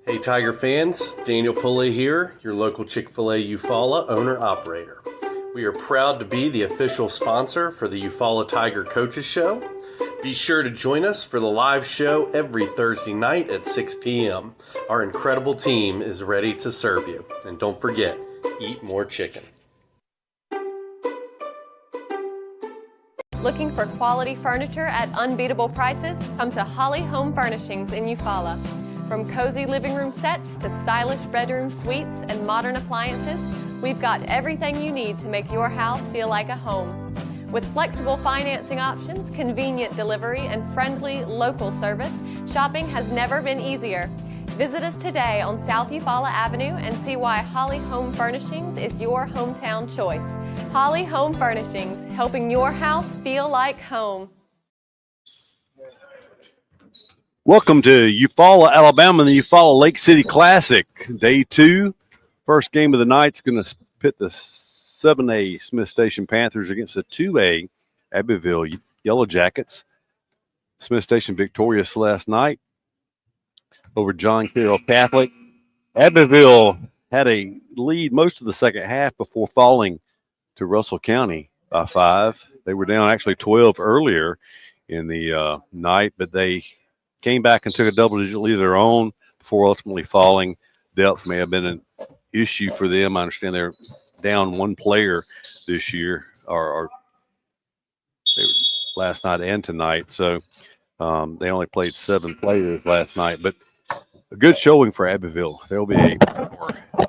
Hey Tiger fans, Daniel Pulley here, your local Chick-fil-A Eufaula owner-operator. We are proud to be the official sponsor for the Eufaula Tiger Coaches Show. Be sure to join us for the live show every Thursday night at 6 p.m. Our incredible team is ready to serve you. And don't forget, eat more chicken. Looking for quality furniture at unbeatable prices? Come to Holly Home Furnishings in Eufaula. From cozy living room sets to stylish bedroom suites and modern appliances, we've got everything you need to make your house feel like a home. With flexible financing options, convenient delivery, and friendly local service, shopping has never been easier. Visit us today on South Eufaula Avenue and see why Holly Home Furnishings is your hometown choice. Holly Home Furnishings, helping your house feel like home. Welcome to Eufaula, Alabama, and the Eufaula Lake City Classic. Day 2. First game of the night is going to pit the 7A Smith Station Panthers against the 2A Abbeville Yellow Jackets. Smith Station victorious last night over John Carroll Catholic. Abbeville had a lead most of the second half before falling to Russell County by 5. They were down actually 12 earlier in the night, but they came back and took a double-digit lead of their own before ultimately falling. Depth may have been an issue for them. I understand they're down one player this year, or they were last night and tonight. So they only played 7 players last night. But a good showing for Abbeville. They'll be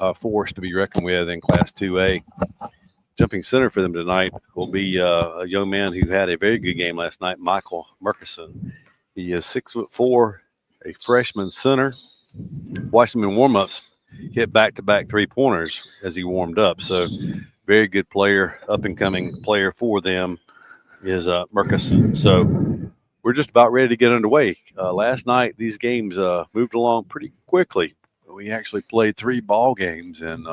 a force to be reckoned with in Class 2A. Jumping center for them tonight will be a young man who had a very good game last night, Michael Murkison. He is 6'4", a freshman center. Watched him in warm-ups hit back-to-back 3-pointers as he warmed up. So very good player, up-and-coming player for them is Murkison. So we're just about ready to get underway. Last night, these games moved along pretty quickly. We actually played 3 ball games in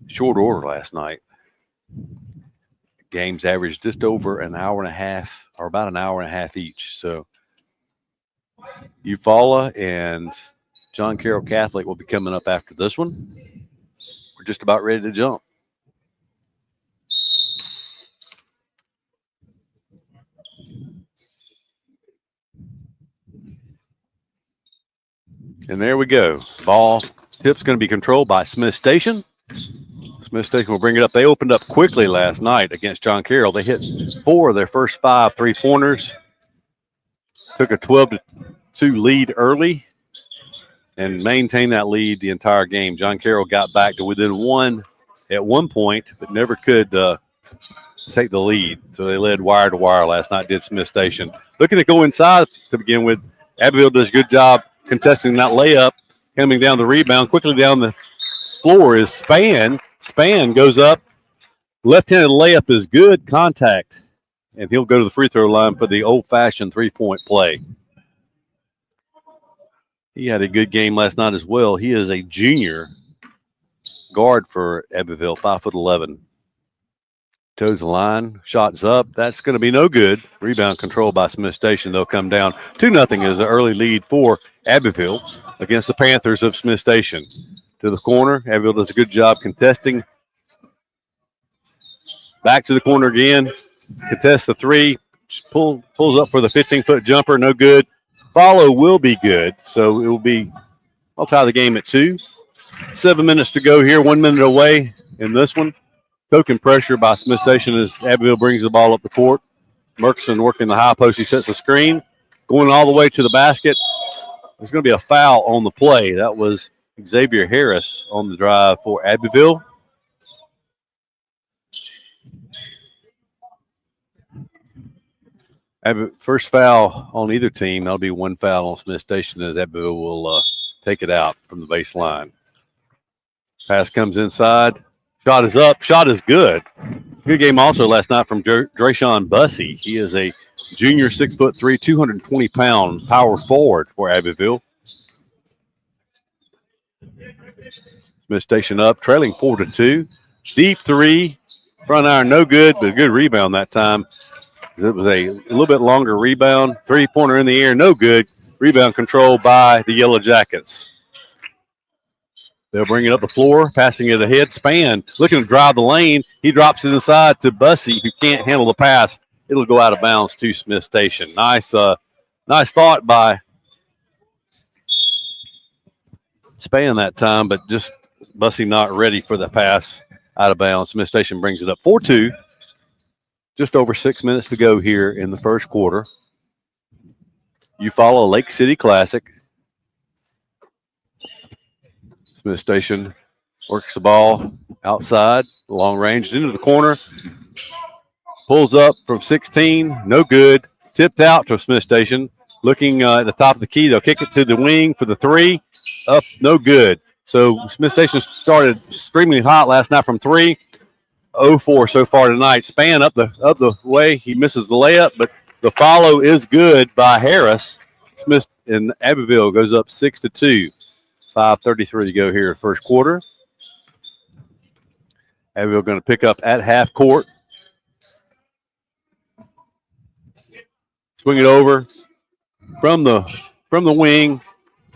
short order last night. Games averaged just over an hour and a half, or about an hour and a half each. So Eufaula and John Carroll Catholic will be coming up after this one. We're just about ready to jump. And there we go. Ball tip's going to be controlled by Smith Station. Smith Station will bring it up. They opened up quickly last night against John Carroll. They hit 4 of their first 5 3-pointers. Took a 12-2 lead early and maintained that lead the entire game. John Carroll got back to within 1 at one point, but never could take the lead. So they led wire to wire last night, did Smith Station. Looking to go inside to begin with. Abbeville does a good job contesting that layup. Coming down the rebound, quickly down the floor is Spann. Spann goes up. Left-handed layup is good. Contact. And he'll go to the free throw line for the old-fashioned 3-point play. He had a good game last night as well. He is a junior guard for Abbeville, 5'11". Toes the line. Shots up. That's going to be no good. Rebound controlled by Smith Station. They'll come down. 2-0 is an early lead for Abbeville against the Panthers of Smith Station. To the corner. Abbeville does a good job contesting. Back to the corner again. Contests the 3. Pulls up for the 15-foot jumper. No good. Follow will be good. So it will be, I'll tie the game at 2. 7 minutes to go here. 1 minute away in this one. Token pressure by Smith Station as Abbeville brings the ball up the court. Murkison working the high post. He sets the screen. Going all the way to the basket. There's going to be a foul on the play. That was Xavier Harris on the drive for Abbeville. First foul on either team. That'll be 1 foul on Smith Station as Abbeville will take it out from the baseline. Pass comes inside. Shot is up. Shot is good. Good game also last night from Drayshawn Bussey. He is a junior 6'3", 220-pound power forward for Abbeville. Smith Station up, trailing 4-2. Deep 3. Front iron, no good, but a good rebound that time. It was a little bit longer rebound. 3-pointer in the air, no good. Rebound controlled by the Yellow Jackets. They'll bring it up the floor, passing it ahead. Span looking to drive the lane. He drops it inside to Bussey, who can't handle the pass. It'll go out of bounds to Smith Station. Nice thought by Span that time, but just Bussey not ready for the pass out of bounds. Smith Station brings it up 4-2. Just over 6 minutes to go here in the first quarter. You follow Lake City Classic. Smith Station works the ball outside, long range, into the corner. Pulls up from 16, no good. Tipped out to Smith Station. Looking at the top of the key, they'll kick it to the wing for the three. Up, no good. So Smith Station started extremely hot last night from three. 0-4 so far tonight. Span up the way. He misses the layup, but the follow is good by Harris. Smith and Abbeville goes up 6-2. 5:33 to go here first quarter. Abbeville going to pick up at half court. Swing it over from the wing.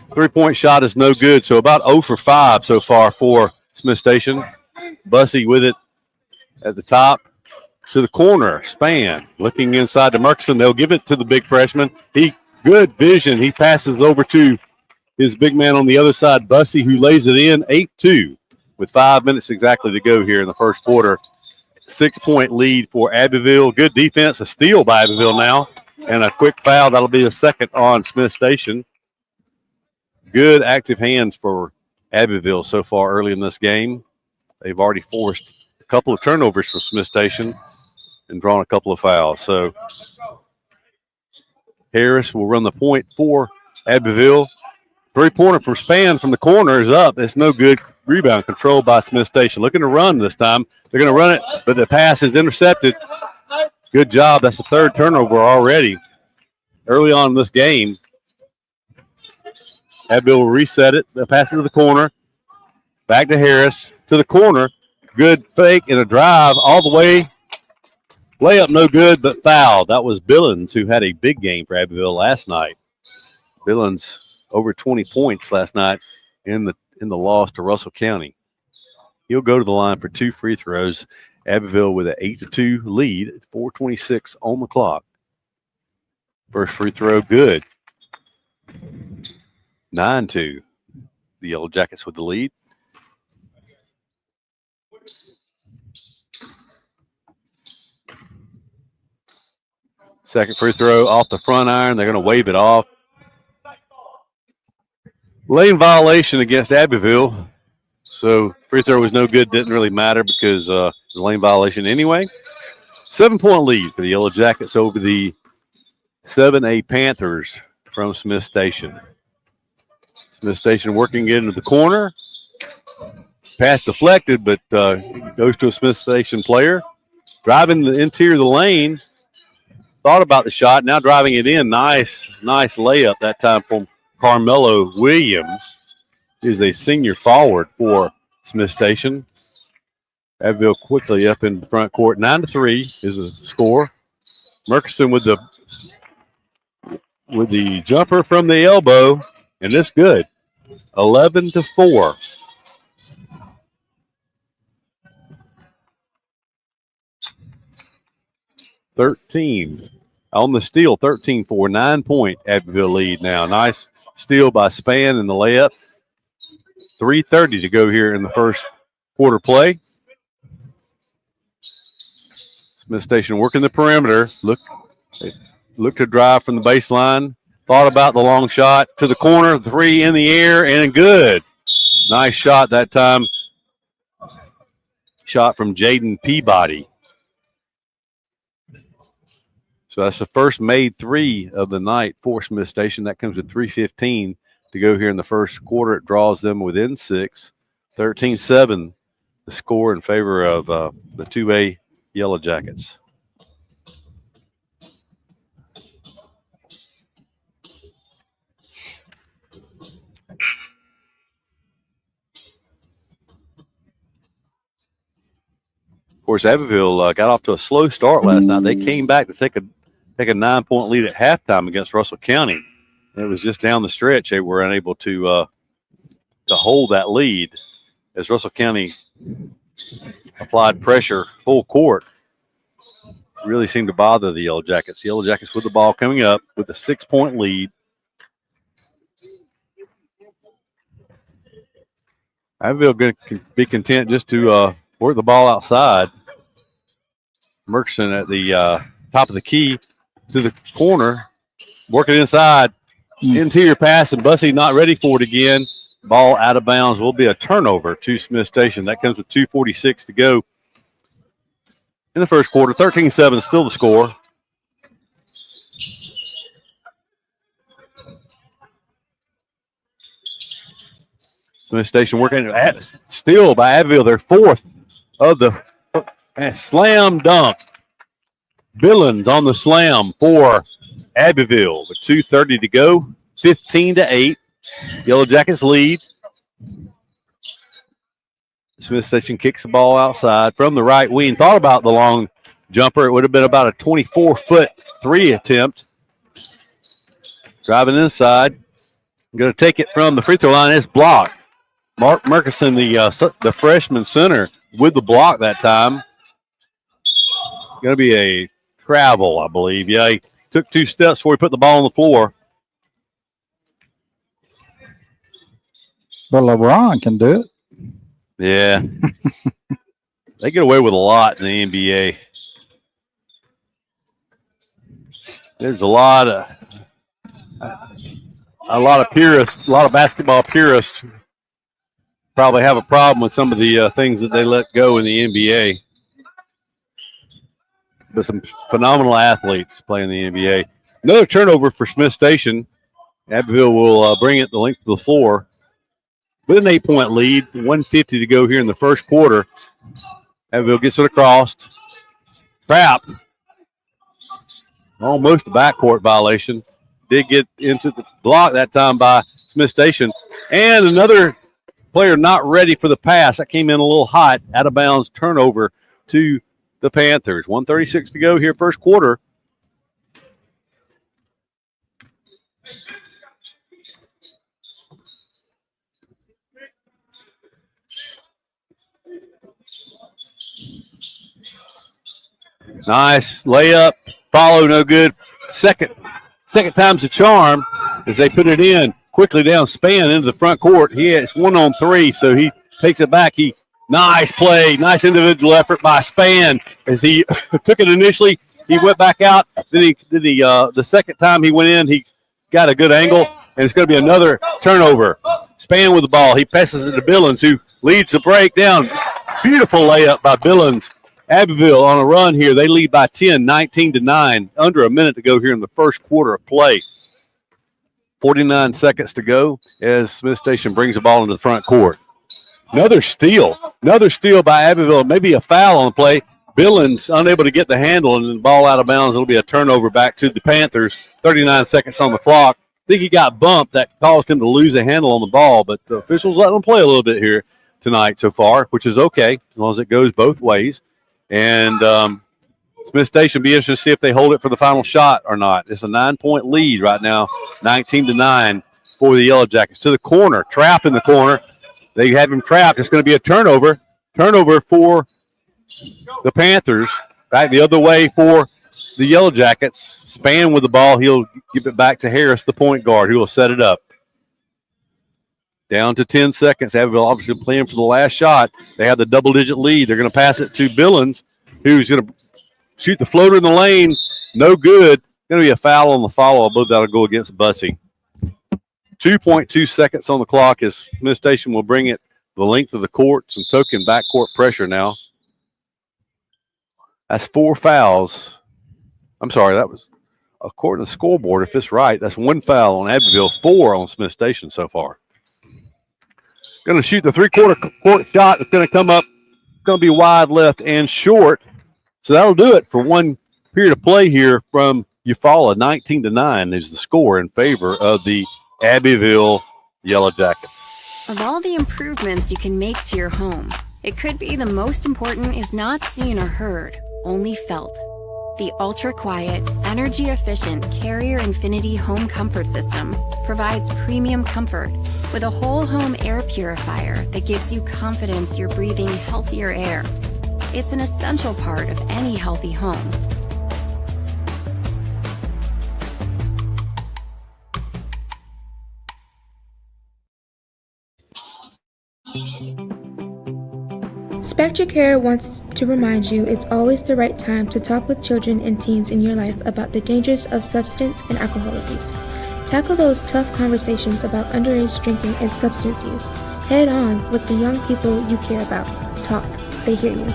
3-point shot is no good. So about 0 for 5 so far for Smith Station. Bussey with it at the top to the corner. Span looking inside to Murkison. They'll give it to the big freshman. Good vision. He passes over to his big man on the other side, Bussey, who lays it in 8-2 with 5 minutes exactly to go here in the first quarter. 6-point lead for Abbeville. Good defense, a steal by Abbeville now, and a quick foul. That'll be a second on Smith Station. Good active hands for Abbeville so far early in this game. They've already forced a couple of turnovers for Smith Station and drawn a couple of fouls. So Harris will run the point for Abbeville. 3-pointer from Span from the corner is up. It's no good. Rebound controlled by Smith Station. Looking to run this time. They're going to run it, but the pass is intercepted. Good job. That's the third turnover already. Early on in this game, Abbeville will reset it. They'll pass it to the corner. Back to Harris. To the corner. Good fake and a drive all the way. Layup no good, but foul. That was Billings, who had a big game for Abbeville last night. Billings over 20 points last night in the loss to Russell County. He'll go to the line for 2 free throws. Abbeville with an 8-2 lead, 4:26 on the clock. First free throw, good. 9-2. The Yellow Jackets with the lead. Second free throw off the front iron. They're going to wave it off. Lane violation against Abbeville. So free throw was no good. Didn't really matter because the lane violation anyway. 7-point lead for the Yellow Jackets over the 7A Panthers from Smith Station. Smith Station working it into the corner. Pass deflected, but goes to a Smith Station player. Driving the interior of the lane. Thought about the shot. Now driving it in. Nice layup that time from Carmelo Williams. Is a senior forward for Smith Station. Abbeville quickly up in the front court. 9-3 is the score. Murkison with the jumper from the elbow, and it's good. 11-4. On the steal, 13-4, 9-point Abbeville lead now. Nice steal by Span in the layup. 3:30 to go here in the first quarter play. Smith Station working the perimeter. Look to drive from the baseline. Thought about the long shot to the corner. 3 in the air and good. Nice shot that time. Shot from Jaden Peabody. So that's the first made 3 of the night for Smith Station. That comes at 3:15 to go here in the first quarter. It draws them within 6. 13-7, the score in favor of the 2A Yellow Jackets. Of course, Abbeville got off to a slow start last night. They came back to take a 9-point lead at halftime against Russell County. It was just down the stretch they were unable to to hold that lead as Russell County applied pressure full court. Really seemed to bother the Yellow Jackets. The Yellow Jackets with the ball coming up with a 6-point lead. Abbeville going to be content just to work the ball outside. Murkison at the top of the key to the corner, working inside. Interior pass, and Bussey not ready for it again. Ball out of bounds. Will be a turnover to Smith Station. That comes with 2:46 to go in the first quarter. 13-7 still the score. Smith Station working at still by Abbeville. Their fourth of the slam dunk. Billings on the slam for Abbeville with 2:30 to go. 15-8. Yellow Jackets lead. Smith Station kicks the ball outside from the right wing. Thought about the long jumper. It would have been about a 24-foot three attempt. Driving inside. Going to take it from the free throw line. It's blocked. Mark Murkison, the freshman center, with the block that time. Going to be a travel, I believe. Yeah, he took 2 steps before he put the ball on the floor. But LeBron can do it. Yeah. They get away with a lot in the NBA. There's a lot of purists, a lot of basketball purists probably have a problem with some of the things that they let go in the NBA. But some phenomenal athletes play in the NBA. Another turnover for Smith Station. Abbeville will bring it the length of the floor. With an 8-point lead, 150 to go here in the first quarter. Abbeville gets it across. Trap. Almost a backcourt violation. Did get into the block that time by Smith Station. And another player not ready for the pass. That came in a little hot. Out of bounds turnover to the Panthers. 1:36 to go here first quarter. Nice layup. Follow, no good. Second time's a charm as they put it in. Quickly down Span into the front court. It's 1-on-3, so he takes it back. Nice play. Nice individual effort by Span as he took it initially. He went back out. Then the second time he went in, he got a good angle, and it's going to be another turnover. Span with the ball. He passes it to Billings, who leads the break down. Beautiful layup by Billings. Abbeville on a run here. They lead by 10, 19-9. Under a minute to go here in the first quarter of play. 49 seconds to go as Smith Station brings the ball into the front court. Another steal by Abbeville. Maybe a foul on the play. Billings unable to get the handle and the ball out of bounds. It'll be a turnover back to the Panthers. 39 seconds on the clock. I think he got bumped. That caused him to lose a handle on the ball, but the officials let him play a little bit here tonight so far, which is okay as long as it goes both ways. And Smith Station be interested to see if they hold it for the final shot or not. It's a 9-point lead right now, 19-9 for the Yellow Jackets. To the corner, Trap in the corner. They have him trapped. It's going to be a turnover. Turnover for the Panthers. Back the other way for the Yellow Jackets. Span with the ball. He'll give it back to Harris, the point guard, who will set it up. Down to 10 seconds. Abbeville obviously playing for the last shot. They have the double-digit lead. They're going to pass it to Billings, who's going to shoot the floater in the lane. No good. Going to be a foul on the follow. I believe that'll go against Bussey. 2.2 seconds on the clock as Smith Station will bring it the length of the court. Some token backcourt pressure now. That's 4 fouls. I'm sorry, that was, according to the scoreboard, if it's right, that's 1 foul on Abbeville, 4 on Smith Station so far. Going to shoot the three-quarter court shot. It's going to come up. It's going to be wide left and short. So that'll do it for one period of play here from Eufaula. 19-9 is the score in favor of the Abbeville Yellow Jackets. Of all the improvements you can make to your home, it could be the most important is not seen or heard, only felt. The ultra-quiet, energy-efficient Carrier Infinity Home Comfort System provides premium comfort with a whole home air purifier that gives you confidence you're breathing healthier air. It's an essential part of any healthy home. Spectra Care wants to remind you it's always the right time to talk with children and teens in your life about the dangers of substance and alcohol abuse. Tackle those tough conversations about underage drinking and substance use head on with the young people you care about. Talk. They hear you.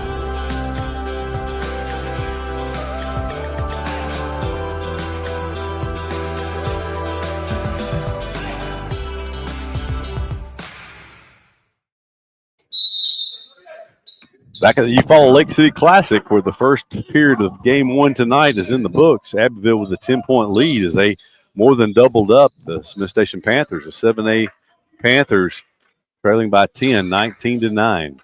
Back at the Eufaula Lake City Classic, where the first period of game one tonight is in the books. Abbeville with a 10-point lead as they more than doubled up the Smith Station Panthers. The 7A Panthers trailing by 10, 19-9.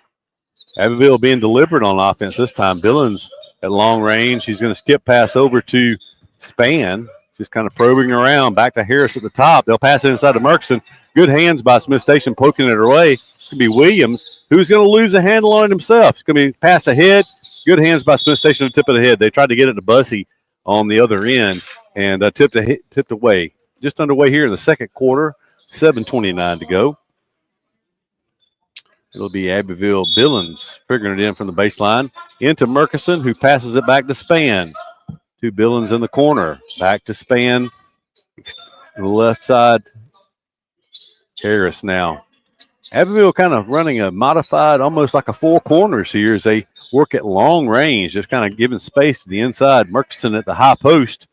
Abbeville being deliberate on offense this time. Billings at long range. He's going to skip pass over to Span, just kind of probing around. Back to Harris at the top. They'll pass it inside to Murkison. Good hands by Smith Station poking it away. It's going to be Williams, who's going to lose the handle on it himself. It's going to be passed ahead. Good hands by Smith Station to tip it ahead. They tried to get it to Bussey on the other end and tipped away. Just underway here in the second quarter. 7:29 to go. It'll be Abbeville Billings figuring it in from the baseline into Murkison, who passes it back to Span. To Billings in the corner. Back to Span. On the left side. Harris now. Abbeville kind of running a modified, almost like a four corners here as they work at long range, just kind of giving space to the inside. Murkison at the high post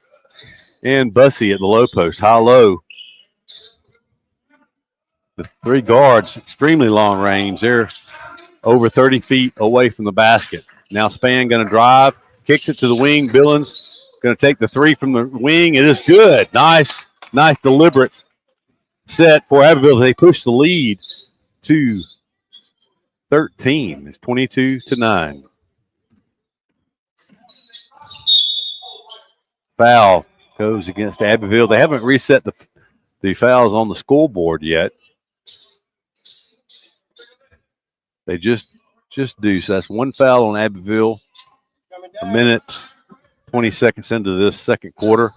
and Bussey at the low post, high-low. The three guards, extremely long range. They're over 30 feet away from the basket. Now Span going to drive, kicks it to the wing. Billings going to take the three from the wing. It is good. Nice, deliberate set for Abbeville. They push the lead to 13. It's 22-9. Foul goes against Abbeville. They haven't reset the fouls on the scoreboard yet. They just do. So that's one foul on Abbeville. A minute, 20 seconds into this second quarter.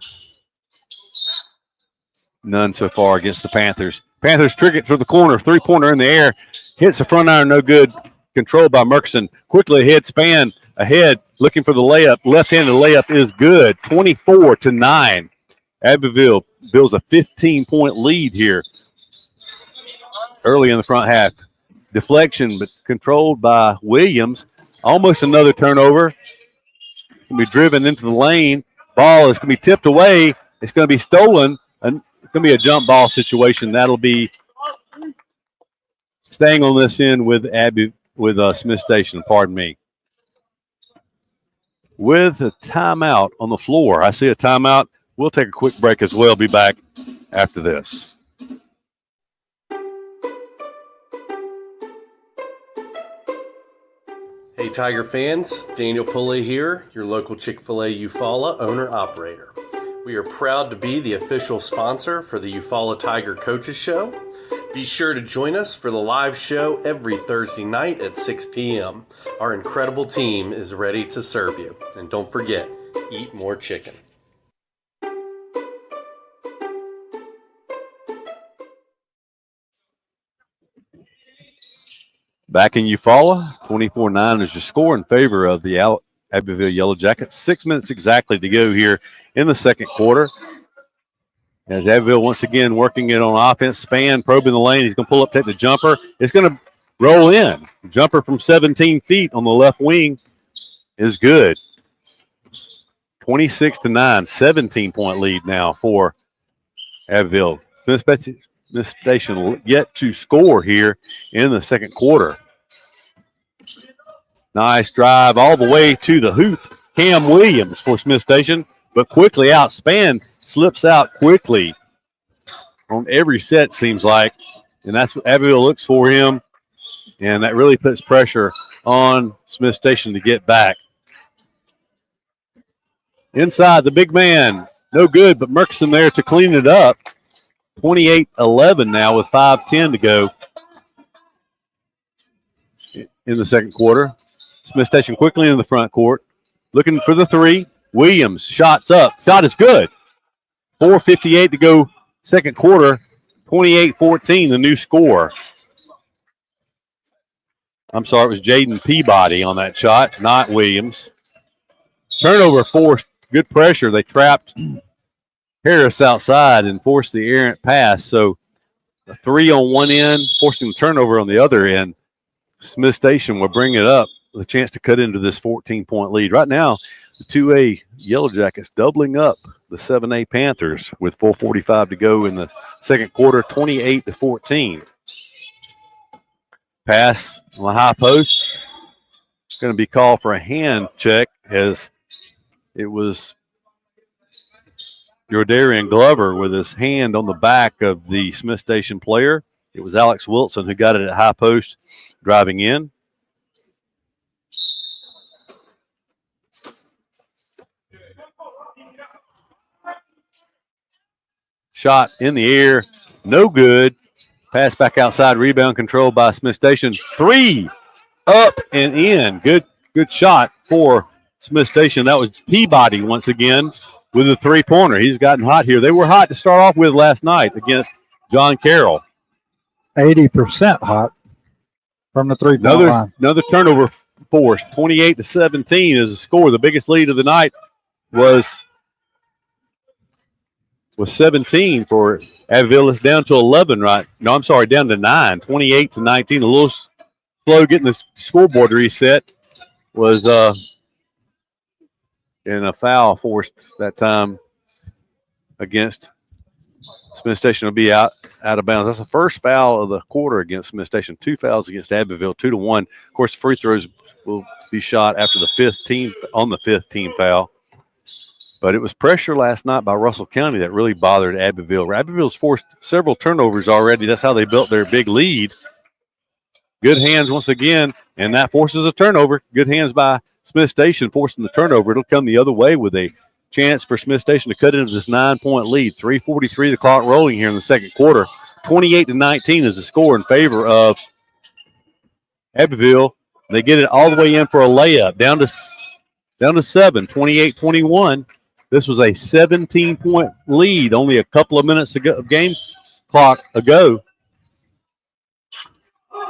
None so far against the Panthers. Panthers trick it for the corner. Three-pointer in the air. Hits the front iron, no good. Controlled by Murkison. Quickly ahead, Span ahead, looking for the layup. Left-handed layup is good. 24-9. Abbeville builds a 15-point lead here early in the front half. Deflection, but controlled by Williams. Almost another turnover. Going to be driven into the lane. Ball is going to be tipped away. It's going to be stolen. And it's going to be a jump ball situation. That'll be staying on this end with Smith Station. Pardon me. With a timeout on the floor. I see a timeout. We'll take a quick break as well. Be back after this. Hey Tiger fans, Daniel Pulley here, your local Chick-fil-A Eufaula owner-operator. We are proud to be the official sponsor for the Eufaula Tiger Coaches Show. Be sure to join us for the live show every Thursday night at 6 p.m. Our incredible team is ready to serve you. And don't forget, eat more chicken. Back in Eufaula, 24-9 is your score in favor of the Abbeville Yellow Jackets. 6 minutes exactly to go here in the second quarter. As Abbeville once again working it on offense. Span probing the lane. He's going to pull up, take the jumper. It's going to roll in. Jumper from 17 feet on the left wing is good. 26-9, 17-point lead now for Abbeville. Smith Station yet to score here in the second quarter. Nice drive all the way to the hoop. Cam Williams for Smith Station, but quickly out. Span slips out quickly on every set, seems like, and that's what Abbeville looks for him, and that really puts pressure on Smith Station to get back. Inside, the big man. No good, but Murkison there to clean it up. 28-11 now with 5:10 to go in the second quarter. Smith Station quickly into the front court. Looking for the three. Williams, shots up. Shot is good. 4:58 to go second quarter. 28-14, the new score. I'm sorry, it was Jaden Peabody on that shot, not Williams. Turnover forced good pressure. They trapped Harris outside and forced the errant pass. So a three on one end, forcing the turnover on the other end. Smith Station will bring it up with a chance to cut into this 14-point lead. Right now, the 2A Yellow Jackets doubling up the 7A Panthers with 4:45 to go in the second quarter, 28-14. Pass on the high post. Going to be called for a hand check as it was Jordarian Glover with his hand on the back of the Smith Station player. It was Alex Wilson who got it at high post driving in. Shot in the air, no good. Pass back outside, rebound controlled by Smith Station. Three, up and in. Good shot for Smith Station. That was Peabody once again with a three-pointer. He's gotten hot here. They were hot to start off with last night against John Carroll. 80% hot from the three-point line. Another turnover forced. 28-17 is the score. The biggest lead of the night was 17 for Abbeville. It's down to 11 right. No, I'm sorry, down to 9. 28-19. A little slow getting the scoreboard reset. Was in a foul forced that time against Smith Station. Will be out of bounds. That's the first foul of the quarter against Smith Station. 2 fouls against Abbeville, 2-1. Of course, the free throws will be shot after the fifth team foul. But it was pressure last night by Russell County that really bothered Abbeville. Abbeville's forced several turnovers already. That's how they built their big lead. Good hands once again, and that forces a turnover. Good hands by Smith Station forcing the turnover. It'll come the other way with a chance for Smith Station to cut into this 9-point lead. 3:43 the clock rolling here in the second quarter. 28-19 is the score in favor of Abbeville. They get it all the way in for a layup. Down to 7, 28-21. This was a 17-point lead only a couple of minutes ago, of game clock ago.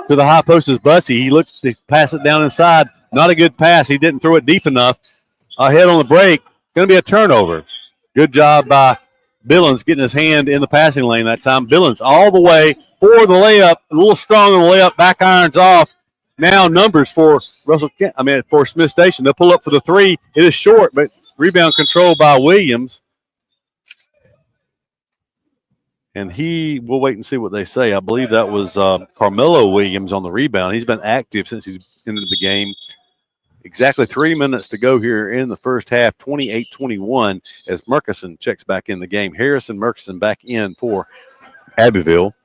To the high post is Bussey. He looks to pass it down inside. Not a good pass. He didn't throw it deep enough. Ahead on the break. Going to be a turnover. Good job by Billings getting his hand in the passing lane that time. Billings all the way for the layup. A little strong on the layup. Back irons off. Now numbers for for Smith Station. They'll pull up for the three. It is short, but rebound control by Williams. And we'll wait and see what they say. I believe that was Carmelo Williams on the rebound. He's been active since he's entered the game. Exactly 3 minutes to go here in the first half, 28-21, as Murkison checks back in the game. Harrison Murkison back in for Abbeville.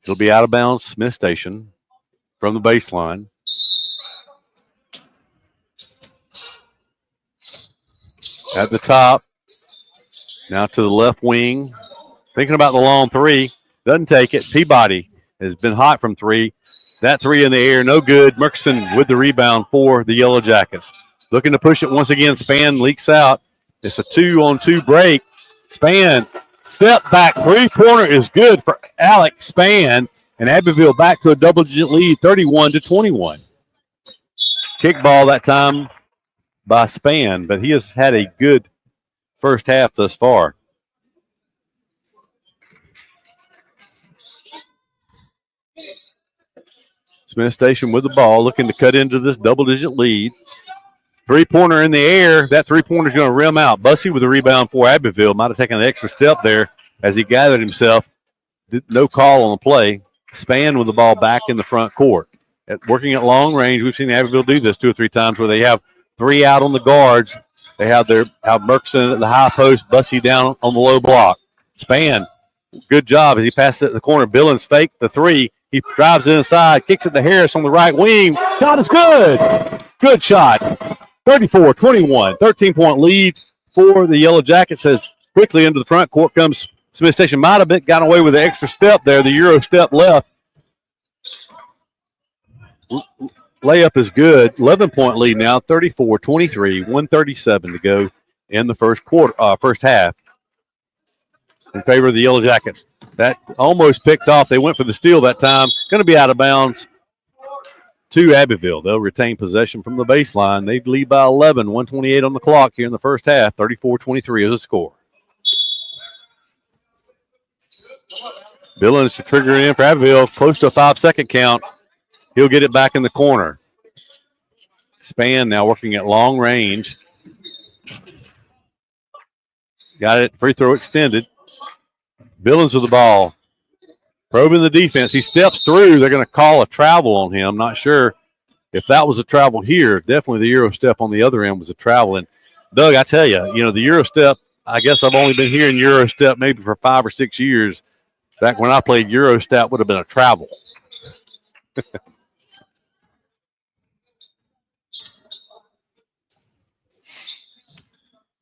It'll be out of bounds, Smith Station, from the baseline. At the top. Now to the left wing. Thinking about the long three. Doesn't take it. Peabody has been hot from three. That three in the air, no good. Murkison with the rebound for the Yellow Jackets. Looking to push it once again. Spann leaks out. It's a 2-on-2 break. Spann, step back. Three-pointer is good for Alex Spann. And Abbeville back to a double-digit lead, 31-21. Kickball that time by Spann, but he has had a good first half thus far. Smith Station with the ball, looking to cut into this double-digit lead. Three-pointer in the air. That three-pointer is going to rim out. Bussey with the rebound for Abbeville. Might have taken an extra step there as he gathered himself. No call on the play. Spann with the ball back in the front court. Working at long range, we've seen Abbeville do this 2 or 3 times where they have three out on the guards. They have Murkison at the high post, Bussey down on the low block. Spann, good job as he passes it in the corner. Billings faked the three. He drives inside, kicks it to Harris on the right wing. Shot is good. Good shot 34-21, 13-point lead for the Yellow Jackets as quickly into the front court comes Smith Station. Might have got away with the extra step there, the Euro step left. Layup is good. 11-point lead now, 34-23, 137 to go in the first half in favor of the Yellow Jackets. That almost picked off. They went for the steal that time. Going to be out of bounds to Abbeville. They'll retain possession from the baseline. They lead by 11, 128 on the clock here in the first half. 34-23 is the score. Billings to trigger in for Abbeville. Close to a 5-second count. He'll get it back in the corner. Span now working at long range. Got it. Free throw extended. Billings with the ball. Probing the defense. He steps through. They're going to call a travel on him. Not sure if that was a travel here. Definitely the Euro step on the other end was a travel. And, Doug, I tell you, the Euro step, I guess I've only been hearing Euro step maybe for 5 or 6 years. Back when I played Euro step would have been a travel.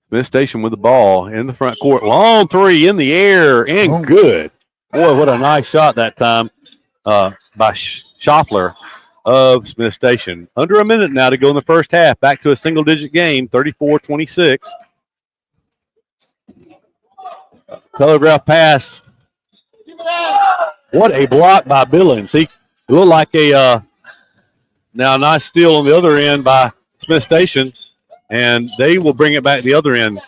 Smith Station with the ball in the front court. Long three in the air and good. Boy, what a nice shot that time by Schaffler of Smith Station. Under a minute now to go in the first half. Back to a single-digit game, 34-26. Telegraph pass. What a block by Billings. He looked like a now nice steal on the other end by Smith Station. And they will bring it back the other end.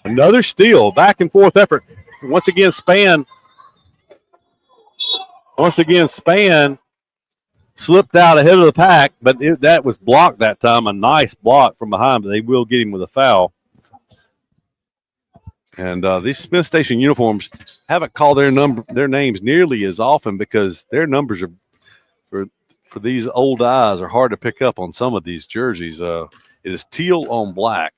Another steal, back and forth effort. Once again, Span slipped out ahead of the pack, but that was blocked that time. A nice block from behind, but they will get him with a foul. And these Smith Station uniforms haven't called their names nearly as often because their numbers are for these old eyes are hard to pick up on some of these jerseys. It is teal on black.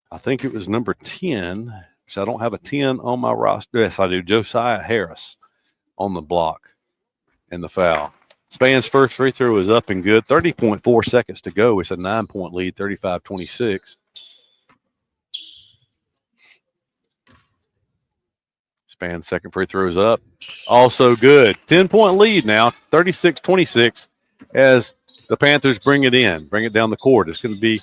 I think it was number 10, which I don't have a 10 on my roster. Yes, I do. Josiah Harris on the block and the foul. Span's first free throw is up and good. 30.4 seconds to go. It's a 9-point lead, 35-26. Span's second free throw is up. Also good. 10-point lead now, 36-26 as the Panthers bring it down the court. It's going to be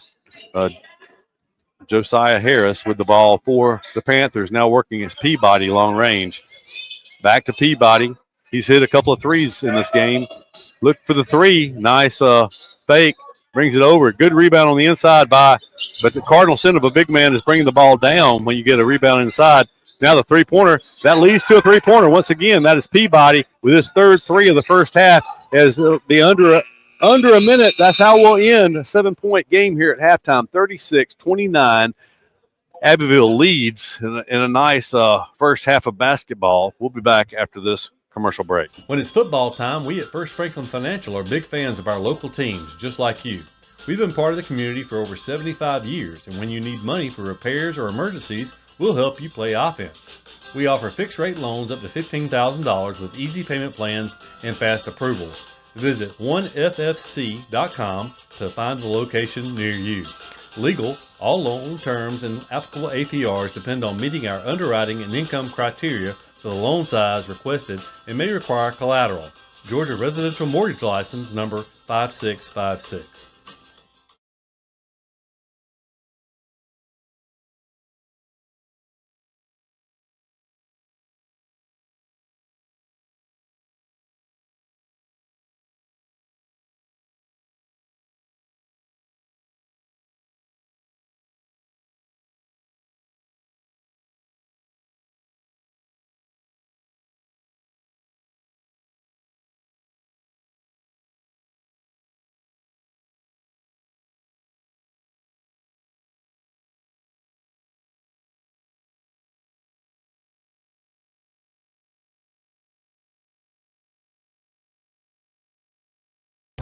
Josiah Harris with the ball for the Panthers, now working as Peabody long range. Back to Peabody. He's hit a couple of threes in this game. Look for the three. Nice fake. Brings it over. Good rebound on the inside but the cardinal sin of a big man is bringing the ball down when you get a rebound inside. Now the three-pointer. That leads to a three-pointer. Once again, that is Peabody with his third three of the first half as the under a minute, that's how we'll end a 7-point game here at halftime, 36-29. Abbeville leads in a nice first half of basketball. We'll be back after this commercial break. When it's football time, we at First Franklin Financial are big fans of our local teams, just like you. We've been part of the community for over 75 years, and when you need money for repairs or emergencies, we'll help you play offense. We offer fixed-rate loans up to $15,000 with easy payment plans and fast approvals. Visit 1ffc.com to find the location near you. Legal, all loan terms and applicable APRs depend on meeting our underwriting and income criteria for the loan size requested and may require collateral. Georgia Residential Mortgage License number 5656.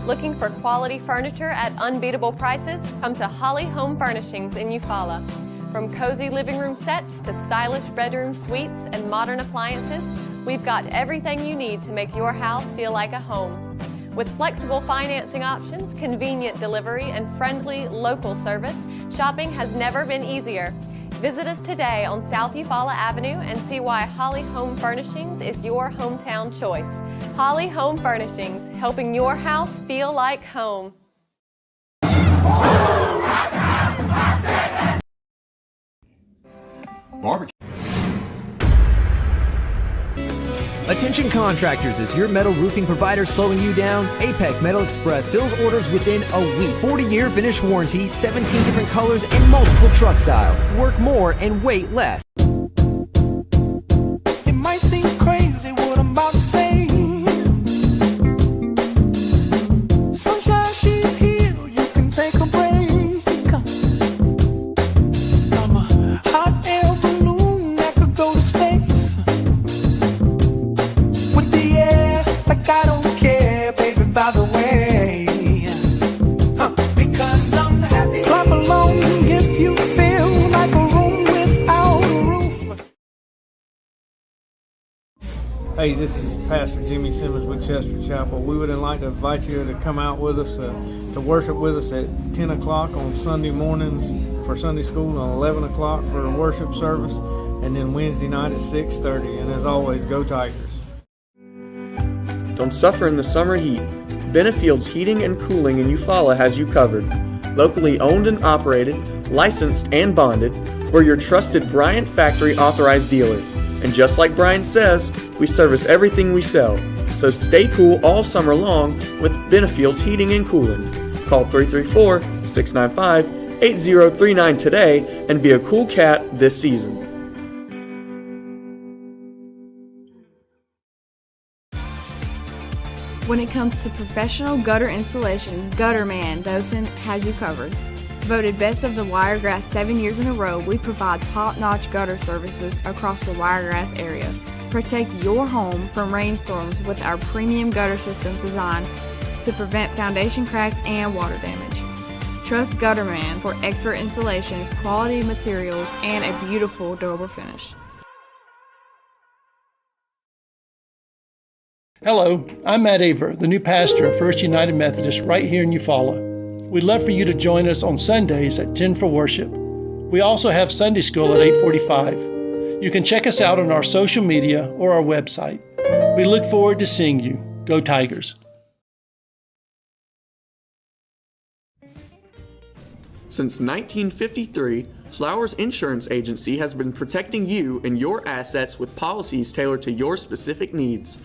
Looking for quality furniture at unbeatable prices? Come to Holly Home Furnishings in Eufaula. From cozy living room sets to stylish bedroom suites and modern appliances, we've got everything you need to make your house feel like a home. With flexible financing options, convenient delivery, and friendly local service, shopping has never been easier. Visit us today on South Eufaula Avenue and see why Holly Home Furnishings is your hometown choice. Holly Home Furnishings, helping your house feel like home. Barbecue. Attention contractors, is your metal roofing provider slowing you down? APEC Metal Express fills orders within a week. 40-year finish warranty, 17 different colors, and multiple truss styles. Work more and wait less. It might seem crazy what I'm about to say. Sunshine, she's here, you can take a break. I'm a hot air balloon that could go to space. With the air, like I don't care, baby, by the way. Because I'm happy. Clap along if you feel like a room without a roof. Hey, this is Pastor Jimmy Simmons with Chester Chapel. We would like to invite you to come out with us to worship with us at 10 o'clock on Sunday mornings for Sunday school and 11 o'clock for a worship service, and then Wednesday night at 6:30. And as always, go Tigers. Don't suffer in the summer heat. Benefield's Heating and Cooling in Eufaula has you covered. Locally owned and operated, licensed and bonded, we're your trusted Bryant Factory authorized dealer. And just like Brian says, we service everything we sell. So stay cool all summer long with Benefield's Heating and Cooling. Call 334-695-8039 today and be a cool cat this season. When it comes to professional gutter installation, Gutterman Dothan has you covered. Voted Best of the Wiregrass 7 years in a row, we provide top-notch gutter services across the Wiregrass area. Protect your home from rainstorms with our premium gutter systems designed to prevent foundation cracks and water damage. Trust Gutterman for expert installation, quality materials, and a beautiful, durable finish. Hello, I'm Matt Aver, the new pastor of First United Methodist right here in Eufaula. We'd love for you to join us on Sundays at 10 for worship. We also have Sunday school at 8:45. You can check us out on our social media or our website. We look forward to seeing you. Go Tigers. Since 1953, Flowers Insurance Agency has been protecting you and your assets with policies tailored to your specific needs.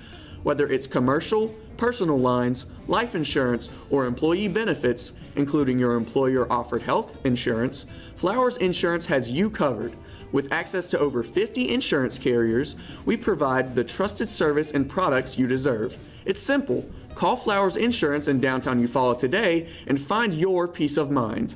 Whether it's commercial, personal lines, life insurance, or employee benefits, including your employer-offered health insurance, Flowers Insurance has you covered. With access to over 50 insurance carriers, we provide the trusted service and products you deserve. It's simple. Call Flowers Insurance in downtown Eufaula today and find your peace of mind.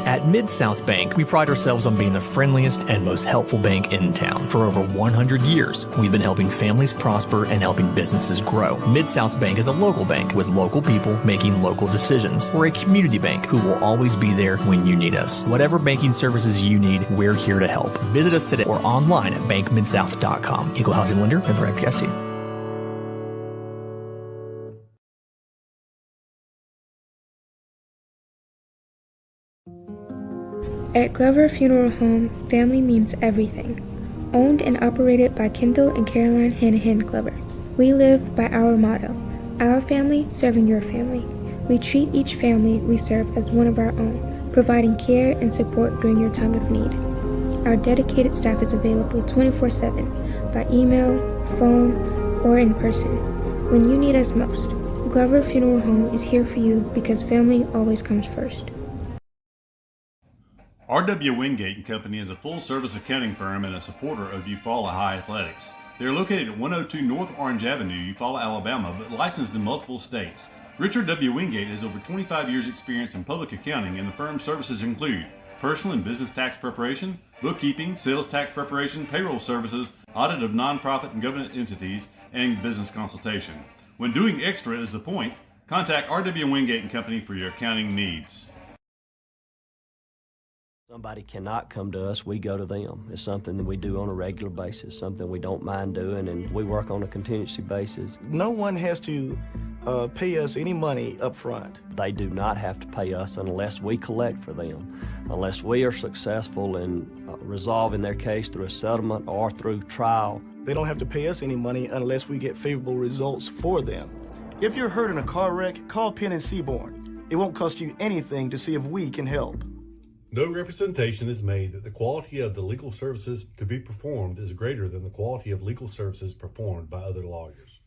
At Mid-South Bank, we pride ourselves on being the friendliest and most helpful bank in town. For over 100 years, we've been helping families prosper and helping businesses grow. Mid-South Bank is a local bank with local people making local decisions. We're a community bank who will always be there when you need us. Whatever banking services you need, we're here to help. Visit us today or online at bankmidsouth.com. Equal housing lender, member FDIC. At Glover Funeral Home, family means everything. Owned and operated by Kendall and Caroline Hanahan Glover. We live by our motto, our family serving your family. We treat each family we serve as one of our own, providing care and support during your time of need. Our dedicated staff is available 24/7 by email, phone, or in person. When you need us most, Glover Funeral Home is here for you because family always comes first. R.W. Wingate and Company is a full-service accounting firm and a supporter of Eufaula High Athletics. They are located at 102 North Orange Avenue, Eufaula, Alabama, but licensed in multiple states. Richard W. Wingate has over 25 years' experience in public accounting, and the firm's services include personal and business tax preparation, bookkeeping, sales tax preparation, payroll services, audit of nonprofit and government entities, and business consultation. When doing extra is the point, contact R.W. Wingate and Company for your accounting needs. Somebody cannot come to us, we go to them. It's something that we do on a regular basis, something we don't mind doing, and we work on a contingency basis. No one has to pay us any money up front. They do not have to pay us unless we collect for them, unless we are successful in resolving their case through a settlement or through trial. They don't have to pay us any money unless we get favorable results for them. If you're hurt in a car wreck, call Penn and Seaborn. It won't cost you anything to see if we can help. No representation is made that the quality of the legal services to be performed is greater than the quality of legal services performed by other lawyers.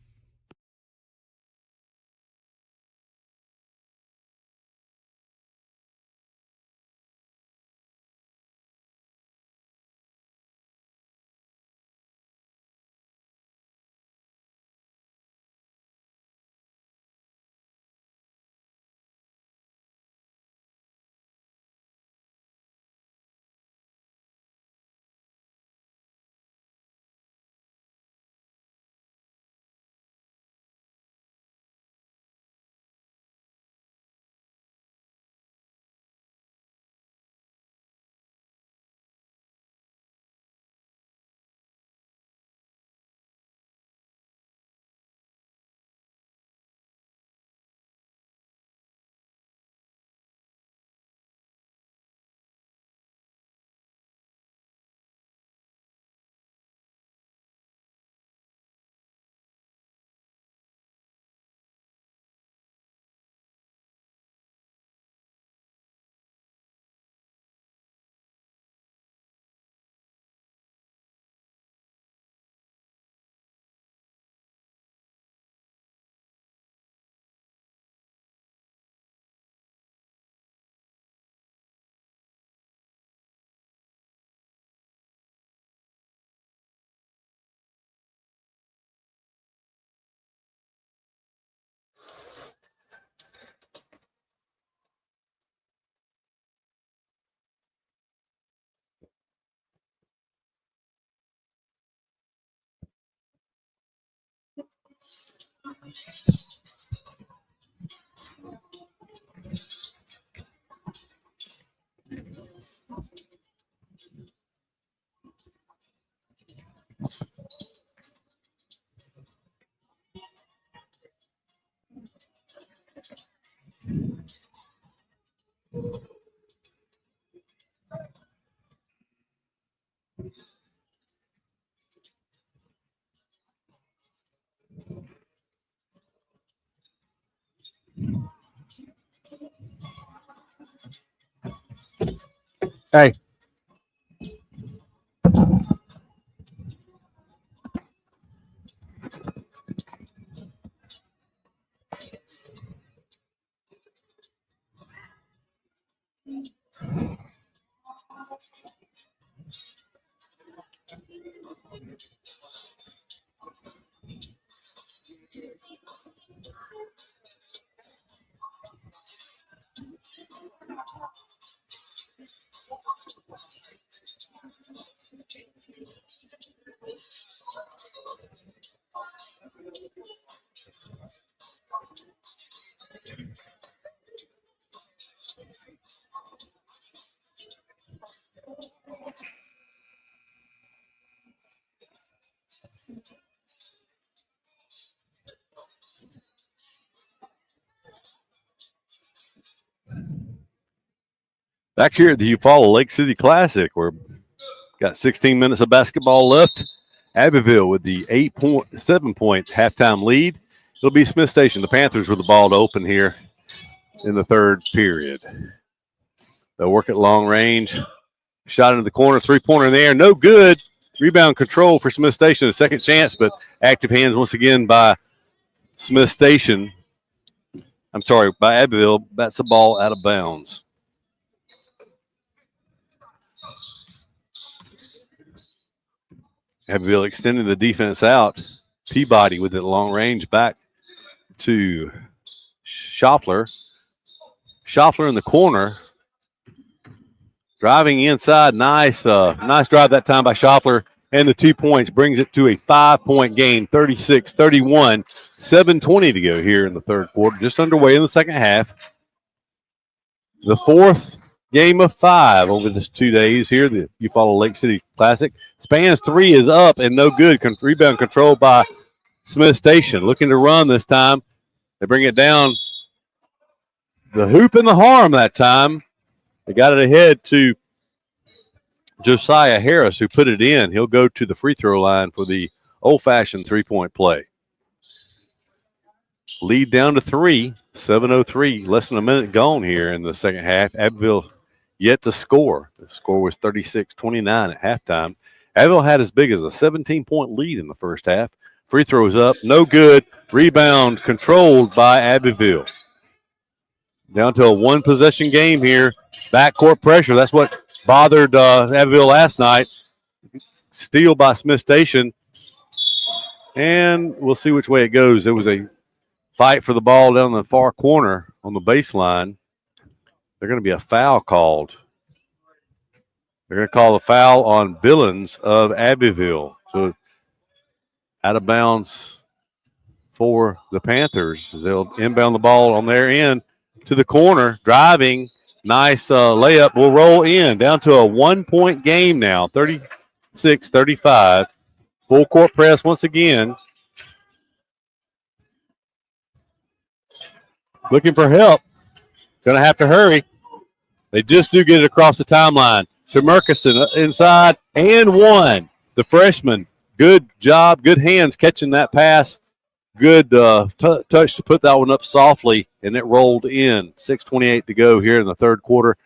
Hey. Back here at the Eufaula Lake City Classic, we're got 16 minutes of basketball left. Abbeville with the 7-point halftime lead. It'll be Smith Station. The Panthers with the ball to open here in the third period. They'll work at long range. Shot into the corner, three-pointer in the air, no good. Rebound control for Smith Station, a second chance, but active hands once again by Smith Station. I'm sorry, by Abbeville. That's the ball out of bounds. Abbeville extending the defense out. Peabody with it long range back to Schaffler. Schaffler in the corner. Driving inside. Nice drive that time by Schaffler. And the 2 points brings it to a 5-point game, 36-31. 7:20 to go here in the third quarter. Just underway in the second half. The fourth game of 5 over this 2 days here, the Eufaula Lake City Classic. Span's 3 is up and no good. Rebound controlled by Smith Station. Looking to run this time. They bring it down. The hoop and the harm that time. They got it ahead to Josiah Harris, who put it in. He'll go to the free throw line for the old-fashioned three-point play. Lead down to 3, 7:03, less than a minute gone here in the second half. Abbeville yet to score. The score was 36-29 at halftime. Abbeville had as big as a 17-point lead in the first half. Free throws up, no good. Rebound controlled by Abbeville. Down to a one-possession game here. Backcourt pressure, that's what bothered Abbeville last night. Steal by Smith Station. And we'll see which way it goes. It was a fight for the ball down in the far corner on the baseline. They're going to be a foul called. They're going to call a foul on Billings of Abbeville. So out of bounds for the Panthers as they'll inbound the ball on their end to the corner. Driving, nice layup will roll in. Down to a 1-point game now, 36-35. Full court press once again. Looking for help. Going to have to hurry. They just do get it across the timeline to Murkison inside and one. The freshman, good job, good hands catching that pass. Good touch to put that one up softly, and it rolled in. 6:28 to go here in the third quarter.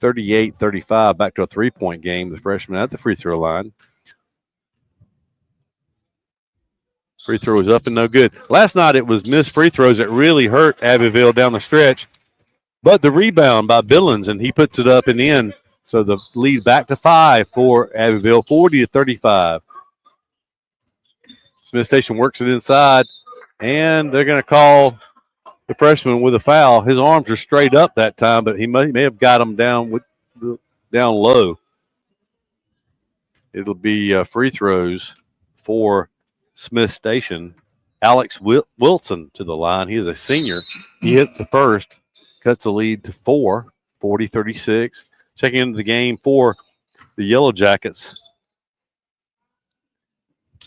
38-35, back to a three-point game. The freshman at the free throw line. Free throw is up and no good. Last night it was missed free throws that really hurt Abbeville down the stretch. But the rebound by Billings, and he puts it up and in. So the lead back to 5 for Abbeville, 40-35. Smith Station works it inside, and they're going to call the freshman with a foul. His arms are straight up that time, but he may have got him down low. It'll be free throws for Smith Station. Alex Wilson to the line. He is a senior. He hits the first, cuts the lead to 4, 40-36. Checking into the game for the Yellow Jackets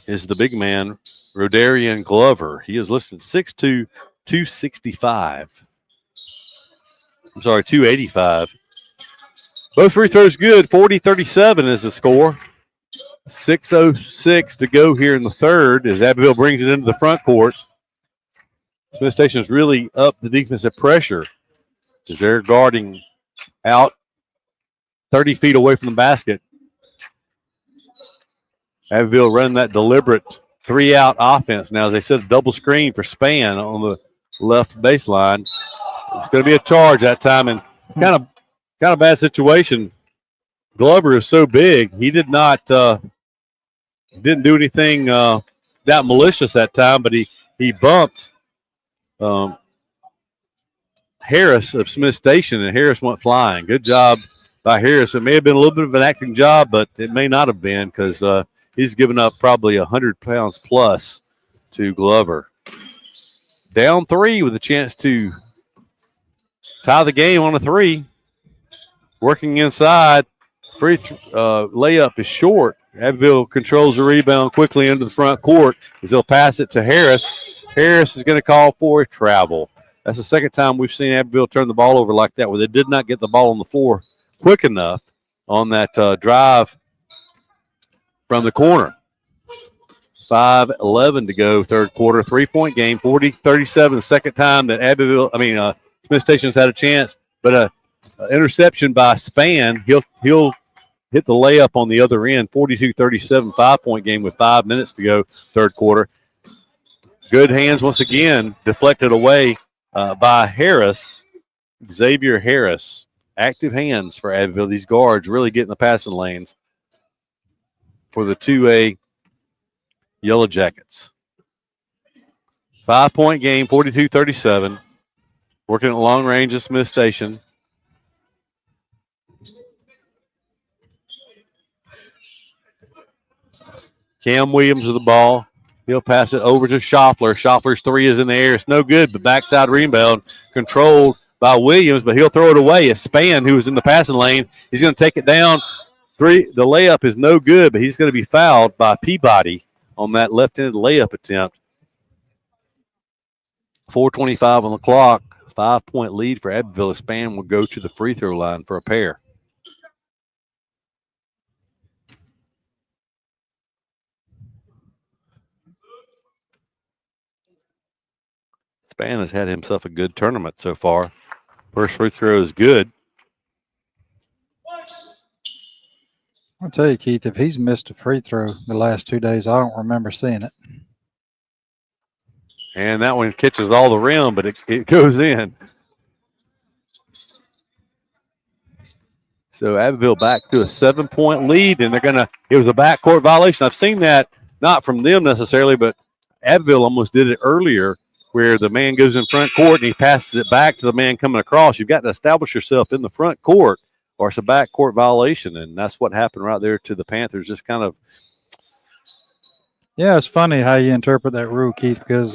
is the big man, Rodarian Glover. He is listed 6'2", 265. I'm sorry, 285. Both free throws good. 40-37 is the score. 6:06 to go here in the third as Abbeville brings it into the front court. Smith Station is really up the defensive pressure as they're guarding out 30 feet away from the basket. Abbeville running that deliberate three-out offense now as they set a double screen for Span on the left baseline. It's going to be a charge that time, and kind of bad situation. Glover is so big, he did not didn't do anything that malicious that time, but he bumped Harris of Smith Station, and Harris went flying. Good job by Harris. It may have been a little bit of an acting job, but it may not have been because he's given up probably 100 pounds plus to Glover. Down 3 with a chance to tie the game on a 3. Working inside. Layup is short. Abbeville controls the rebound quickly into the front court as they'll pass it to Harris. Harris is going to call for a travel. That's the second time we've seen Abbeville turn the ball over like that, where they did not get the ball on the floor quick enough on that drive from the corner. 5:11 to go, third quarter, 3-point game, 40-37. The second time that Smith Station's had a chance, but an interception by Span. He'll hit the layup on the other end. 42-37, 5-point game with 5 minutes to go, third quarter. Good hands once again, deflected away by Harris, Xavier Harris. Active hands for Abbeville. These guards really get in the passing lanes for the 2A Yellow Jackets. 5-point game, 42-37. Working at long range at Smith Station. Cam Williams with the ball. He'll pass it over to Schaffler. Schaffler's 3 is in the air. It's no good, but backside rebound controlled by Williams, but he'll throw it away. A Span, who was in the passing lane, he's going to take it down. The layup is no good, but he's going to be fouled by Peabody on that left-handed layup attempt. 4:25 on the clock. 5-point lead for Abbeville. Span will go to the free throw line for a pair. Span has had himself a good tournament so far. First free throw is good. I'll tell you, Keith, if he's missed a free throw the last 2 days, I don't remember seeing it. And that one catches all the rim, but it goes in. So Abbeville back to a 7-point lead, and it was a backcourt violation. I've seen that, not from them necessarily, but Abbeville almost did it earlier, where the man goes in front court and he passes it back to the man coming across. You've got to establish yourself in the front court, or it's a backcourt violation, and that's what happened right there to the Panthers. Just kind of. Yeah, it's funny how you interpret that rule, Keith, because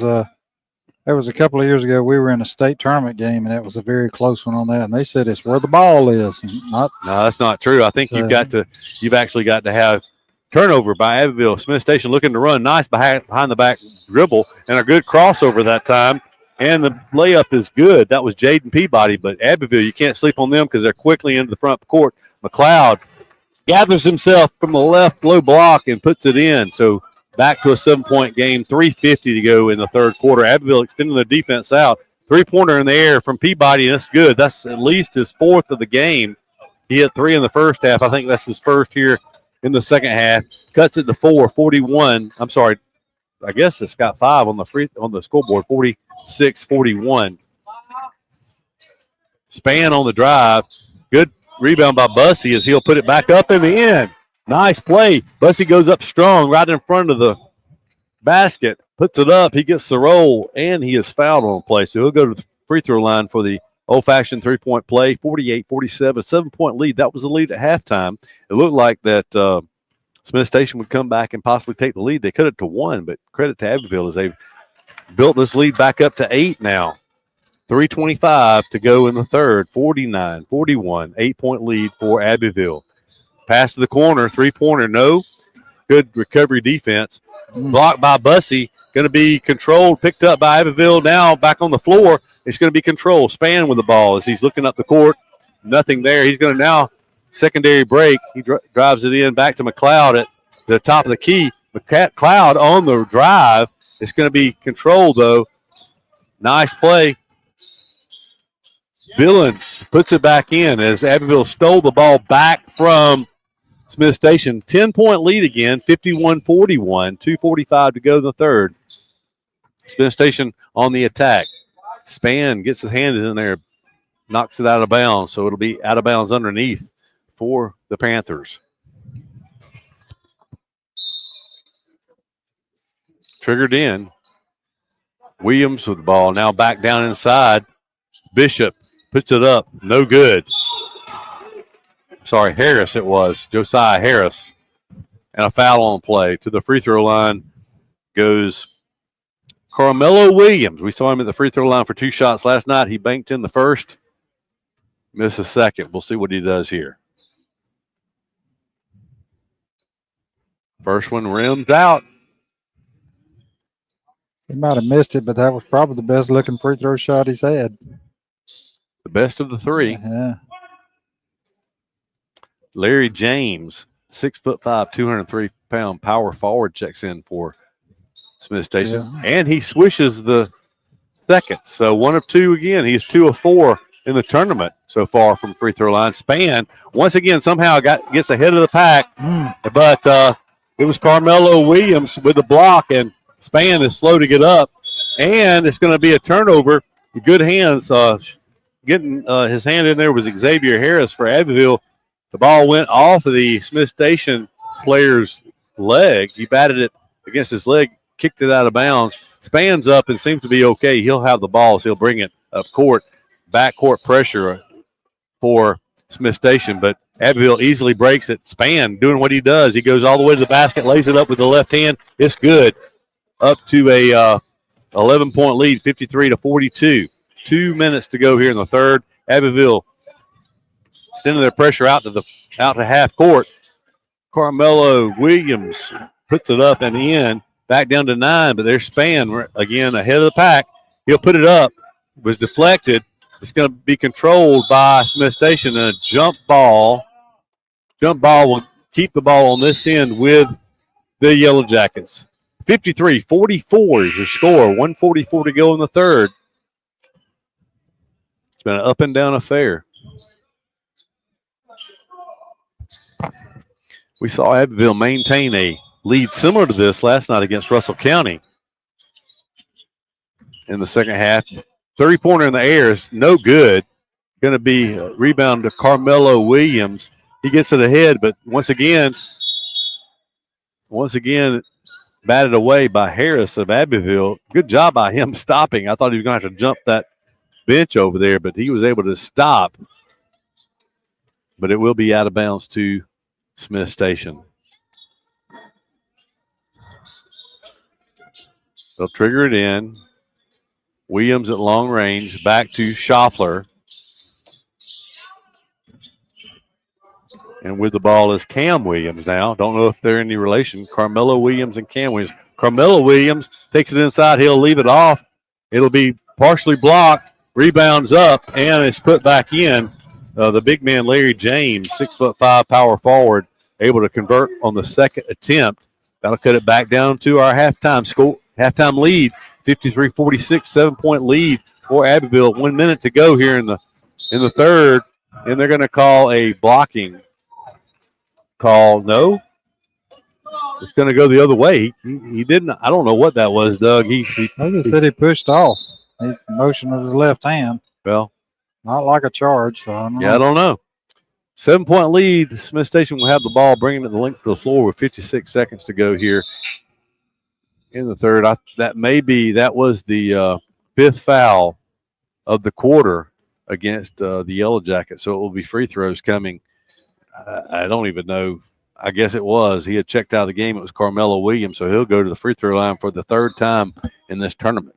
there was a couple of years ago we were in a state tournament game, and it was a very close one on that, and they said it's where the ball is. No, that's not true. I think you've actually got to have turnover by Abbeville. Smith Station looking to run. Nice behind the back dribble and a good crossover that time. And the layup is good. That was Jaden Peabody. But Abbeville, you can't sleep on them because they're quickly into the front court. McLeod gathers himself from the left low block and puts it in. So back to a 7-point game, 3:50 to go in the third quarter. Abbeville extending their defense out. Three-pointer in the air from Peabody, and that's good. That's at least his fourth of the game. He hit 3 in the first half. I think that's his first here in the second half. Cuts it to 41. I'm sorry. I guess it's got 5 on the scoreboard, 46-41. Span on the drive. Good rebound by Bussey as he'll put it back up in the end. Nice play. Bussey goes up strong right in front of the basket, puts it up. He gets the roll, and he is fouled on the play. So he'll go to the free throw line for the old-fashioned three-point play, 48-47, 7-point lead. That was the lead at halftime. It looked like that Smith Station would come back and possibly take the lead. They cut it to 1, but credit to Abbeville as they've built this lead back up to 8 now. 3:25 to go in the third, 49-41, 8-point lead for Abbeville. Pass to the corner, three-pointer, no. Good recovery defense. Blocked by Bussey, going to be controlled, picked up by Abbeville. Now back on the floor, it's going to be controlled. Span with the ball as he's looking up the court. Nothing there. He's going to now secondary break. He drives it in back to McLeod at the top of the key. McLeod on the drive. It's going to be controlled, though. Nice play. Billings puts it back in as Abbeville stole the ball back from Smith Station. 10-point lead again, 51-41, 2:45 to go in the third. Smith Station on the attack. Span gets his hand in there, knocks it out of bounds, so it'll be out of bounds underneath for the Panthers. Triggered in. Williams with the ball, now back down inside. Bishop puts it up, no good. Sorry, Harris it was, Josiah Harris. And a foul on play. To the free throw line goes Carmelo Williams. We saw him at the free throw line for 2 shots last night. He banked in the first, missed the second. We'll see what he does here. First one rims out. He might have missed it, but that was probably the best looking free throw shot he's had. The best of the 3. Yeah. Larry James, 6'5", 203-pound power forward, checks in for Smith Station. Yeah. And he swishes the second. So 1 of 2 again. He's 2 of 4 in the tournament so far from free throw line. Span, once again, somehow gets ahead of the pack. But it was Carmelo Williams with the block, and Span is slow to get up. And it's going to be a turnover. Good hands. Getting his hand in there was Xavier Harris for Abbeville. The ball went off of the Smith Station player's leg. He batted it against his leg, kicked it out of bounds. Spans up and seems to be okay. He'll have the ball, so he'll bring it up court. Backcourt pressure for Smith Station, but Abbeville easily breaks it. Span doing what he does. He goes all the way to the basket, lays it up with the left hand. It's good. Up to a 11-point lead, 53-42. 2 minutes to go here in the third. Abbeville extending their pressure out to half court. Carmelo Williams puts it up and in, back down to 9, but their span again ahead of the pack. He'll put it up. It was deflected. It's going to be controlled by Smith Station, and a jump ball. Jump ball will keep the ball on this end with the Yellow Jackets. 53-44 is the score. 1:44 to go in the third. It's been an up and down affair. We saw Abbeville maintain a lead similar to this last night against Russell County in the second half. 30-pointer in the air is no good. Going to be a rebound to Carmelo Williams. He gets it ahead, but once again, batted away by Harris of Abbeville. Good job by him stopping. I thought he was going to have to jump that bench over there, but he was able to stop. But it will be out of bounds to Smith Station. They'll trigger it in. Williams at long range, back to Schaffler. And with the ball is Cam Williams now. Don't know if they're any relation. Carmelo Williams and Cam Williams. Carmelo Williams takes it inside. He'll leave it off. It'll be partially blocked. Rebounds up, and it's put back in. The big man, Larry James, 6'5" power forward, able to convert on the second attempt. That'll cut it back down to our halftime lead, 53-46, 7-point lead for Abbeville. 1 minute to go here in the third, and they're going to call a blocking call. No, it's going to go the other way. He didn't. I don't know what that was, Doug. He said he pushed off. He motioned with his left hand. Well, not like a charge. So I don't know. 7-point lead. Smith Station will have the ball, bringing it the length of the floor with 56 seconds to go here in the third. That was the fifth foul of the quarter against the Yellow Jackets. So it will be free throws coming. I don't even know. I guess it was. He had checked out of the game. It was Carmelo Williams, so he'll go to the free throw line for the third time in this tournament.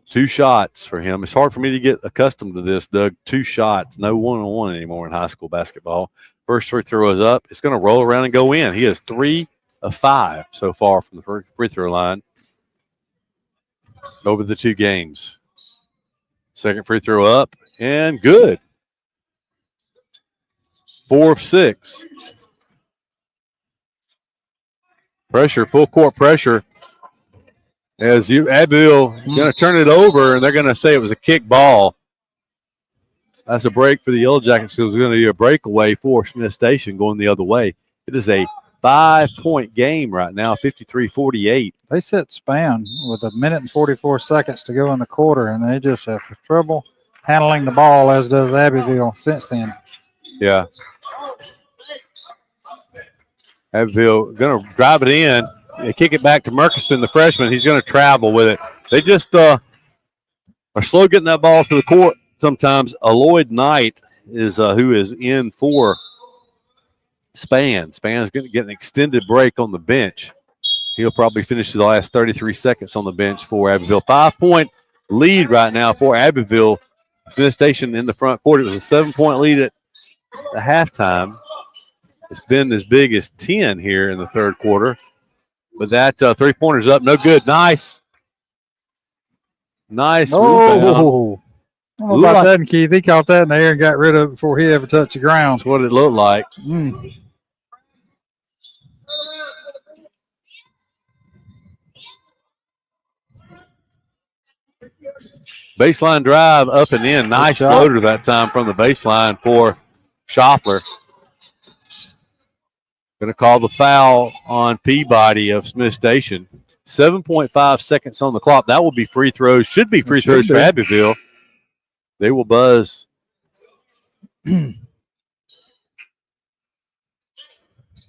2 shots for him. It's hard for me to get accustomed to this, Doug. 2 shots. No one-on-one anymore in high school basketball. First free throw is up. It's going to roll around and go in. He has 3 of 5 so far from the free throw line over the 2 games. Second free throw up and good. 4 of 6. Pressure, full court pressure. As Abbeville going to turn it over, and they're going to say it was a kick ball. That's a break for the Yellow Jackets. It was going to be a breakaway for Smith Station going the other way. It is a 5-point game right now, 53-48. They set span with 1 minute and 44 seconds to go in the quarter, and they just have trouble handling the ball, as does Abbeville since then. Yeah. Abbeville going to drive it in. They kick it back to Murkison, the freshman. He's going to travel with it. They just are slow getting that ball to the court sometimes. Lloyd Knight is who is in for Span. Span's going to get an extended break on the bench. He'll probably finish the last 33 seconds on the bench for Abbeville. 5-point lead right now for Abbeville. Smith Station in the front court. It was a 7-point lead at the halftime. It's been as big as 10 here in the third quarter. But that 3-pointer's up. No good. Nice. Nice. Oh, I don't know about that, Keith. He caught that in the air and got rid of it before he ever touched the ground. That's what it looked like. Baseline drive up and in. Nice floater that time from the baseline for Schaffler. Going to call the foul on Peabody of Smith Station. 7.5 seconds on the clock. That will be free throws. Should be free throws for Abbeville. They will buzz.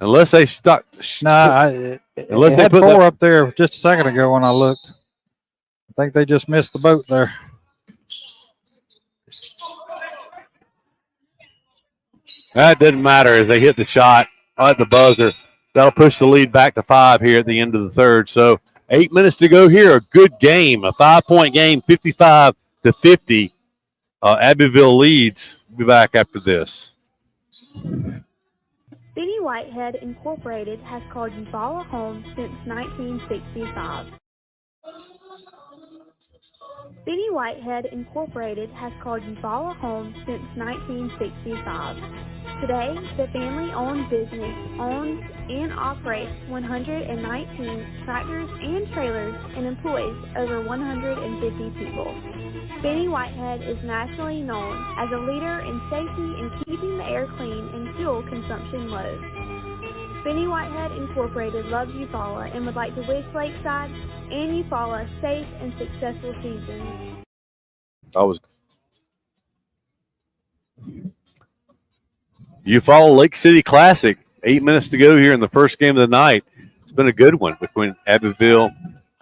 Unless they stuck. Unless they had 4 up there just a second ago when I looked. I think they just missed the boat there. That didn't matter as they hit the shot at the buzzer. That'll push the lead back to 5 here at the end of the third. So 8 minutes to go here. A good game, a 5-point game, 50. Abbeville leads. We'll be back after this. Benny Whitehead Incorporated has called Eufaula home since 1965. Benny Whitehead Incorporated has called Eufaula home since 1965. Today, the family-owned business owns and operates 119 tractors and trailers and employs over 150 people. Benny Whitehead is nationally known as a leader in safety and keeping the air clean and fuel consumption low. Benny Whitehead Incorporated loves Eufaula and would like to wish Lakeside and Eufaula safe and successful seasons. Eufaula Lake City Classic. 8 minutes to go here in the first game of the night. It's been a good one between Abbeville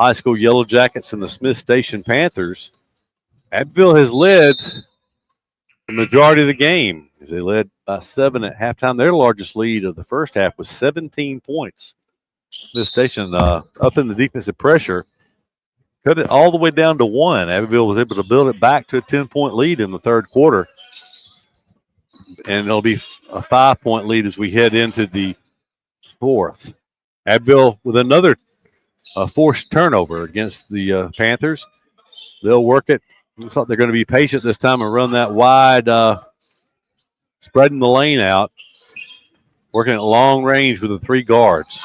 High School Yellow Jackets and the Smith Station Panthers. Abbeville has led the majority of the game as they led by 7 at halftime. Their largest lead of the first half was 17 points. Smith Station up in the defensive pressure, cut it all the way down to 1. Abbeville was able to build it back to a 10-point lead in the third quarter. And it'll be a 5-point lead as we head into the fourth. Abbeville with another forced turnover against the Panthers. They'll work it. Looks like they're going to be patient this time and run that wide, spreading the lane out, working at long range with the 3 guards.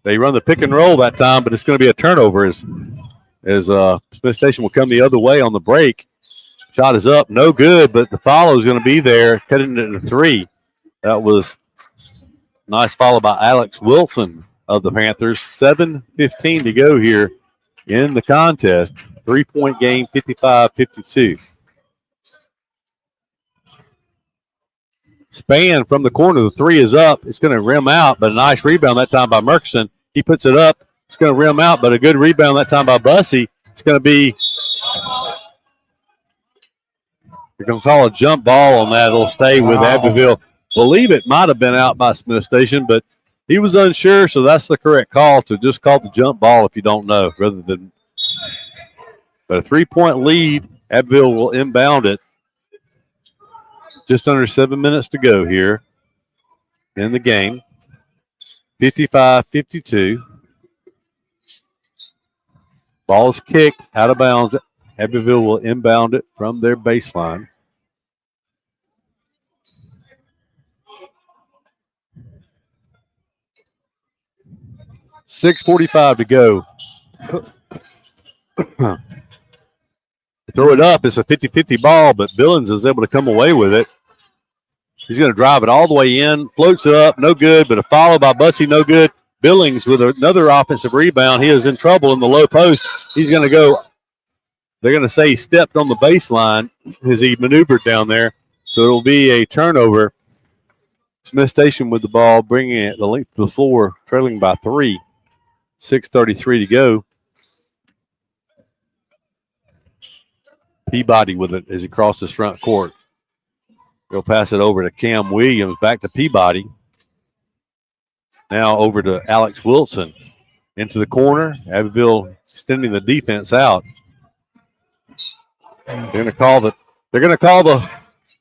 They run the pick and roll that time, but it's going to be a turnover as Smith Station will come the other way on the break. Shot is up, no good, but the follow is going to be there, cutting it to 3. That was a nice follow by Alex Wilson of the Panthers. 7:15 to go here in the contest. 3-point game, 55-52. Span from the corner, the 3 is up. It's going to rim out, but a nice rebound that time by Murkison. He puts it up. It's going to rim out, but a good rebound that time by Bussey. It's going to be, you're going to call a jump ball on that. It'll stay with Abbeville. Believe it might have been out by Smith Station, but he was unsure, so that's the correct call, to just call the jump ball if you don't know, rather than. But a 3-point lead. Abbeville will inbound it. Just under 7 minutes to go here in the game. 55-52. Ball is kicked out of bounds. Abbeville will inbound it from their baseline. $6:45 to go. Throw it up. It's a 50-50 ball, but Billings is able to come away with it. He's going to drive it all the way in. Floats it up. No good, but a follow by Bussey. No good. Billings with another offensive rebound. He is in trouble in the low post. He's going to go. They're going to say he stepped on the baseline as he maneuvered down there. So it'll be a turnover. Smith Station with the ball, bringing it the length of the floor, trailing by 3. 6:33 to go. Peabody with it as he crosses front court. He'll pass it over to Cam Williams, back to Peabody. Now over to Alex Wilson. Into the corner. Abbeville extending the defense out. They're going to call the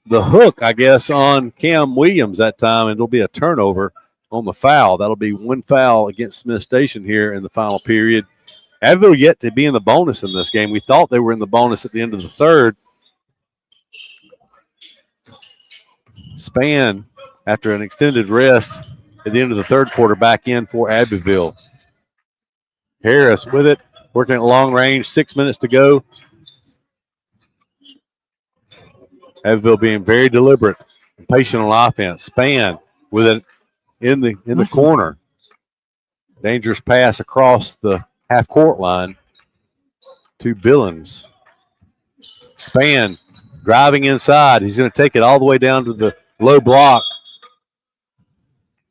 hook, I guess, on Cam Williams that time, and it'll be a turnover on the foul. That'll be 1 foul against Smith Station here in the final period. Abbeville yet to be in the bonus in this game. We thought they were in the bonus at the end of the third. Span, after an extended rest at the end of the third quarter, back in for Abbeville. Harris with it, working at long range, 6 minutes to go. Abbeville being very deliberate and patient on offense. Span with it in the corner. Dangerous pass across the half-court line to Billings. Span driving inside. He's going to take it all the way down to the low block.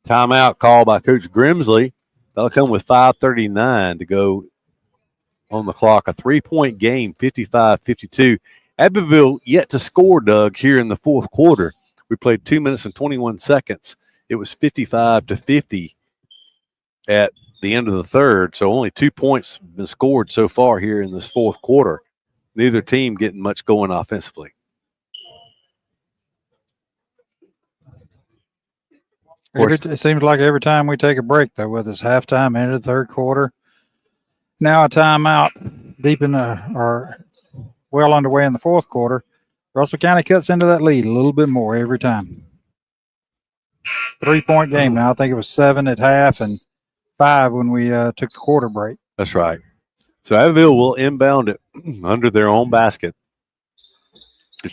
Timeout called by Coach Grimsley. That'll come with 5:39 to go on the clock. A 3-point game, 55-52. Abbeville yet to score, Doug, here in the fourth quarter. We played 2 minutes and 21 seconds. It was 55-50 at the end of the third, so only 2 points have been scored so far here in this fourth quarter. neither team getting much going offensively. It seems like every time we take a break, though, whether it's halftime, end of the third quarter, now a timeout deep in or well underway in the fourth quarter, Russell County cuts into that lead a little bit more every time. 3-point game now. I think it was 7 at half and 5 when we took the quarter break. That's right. So Abbeville will inbound it under their own basket.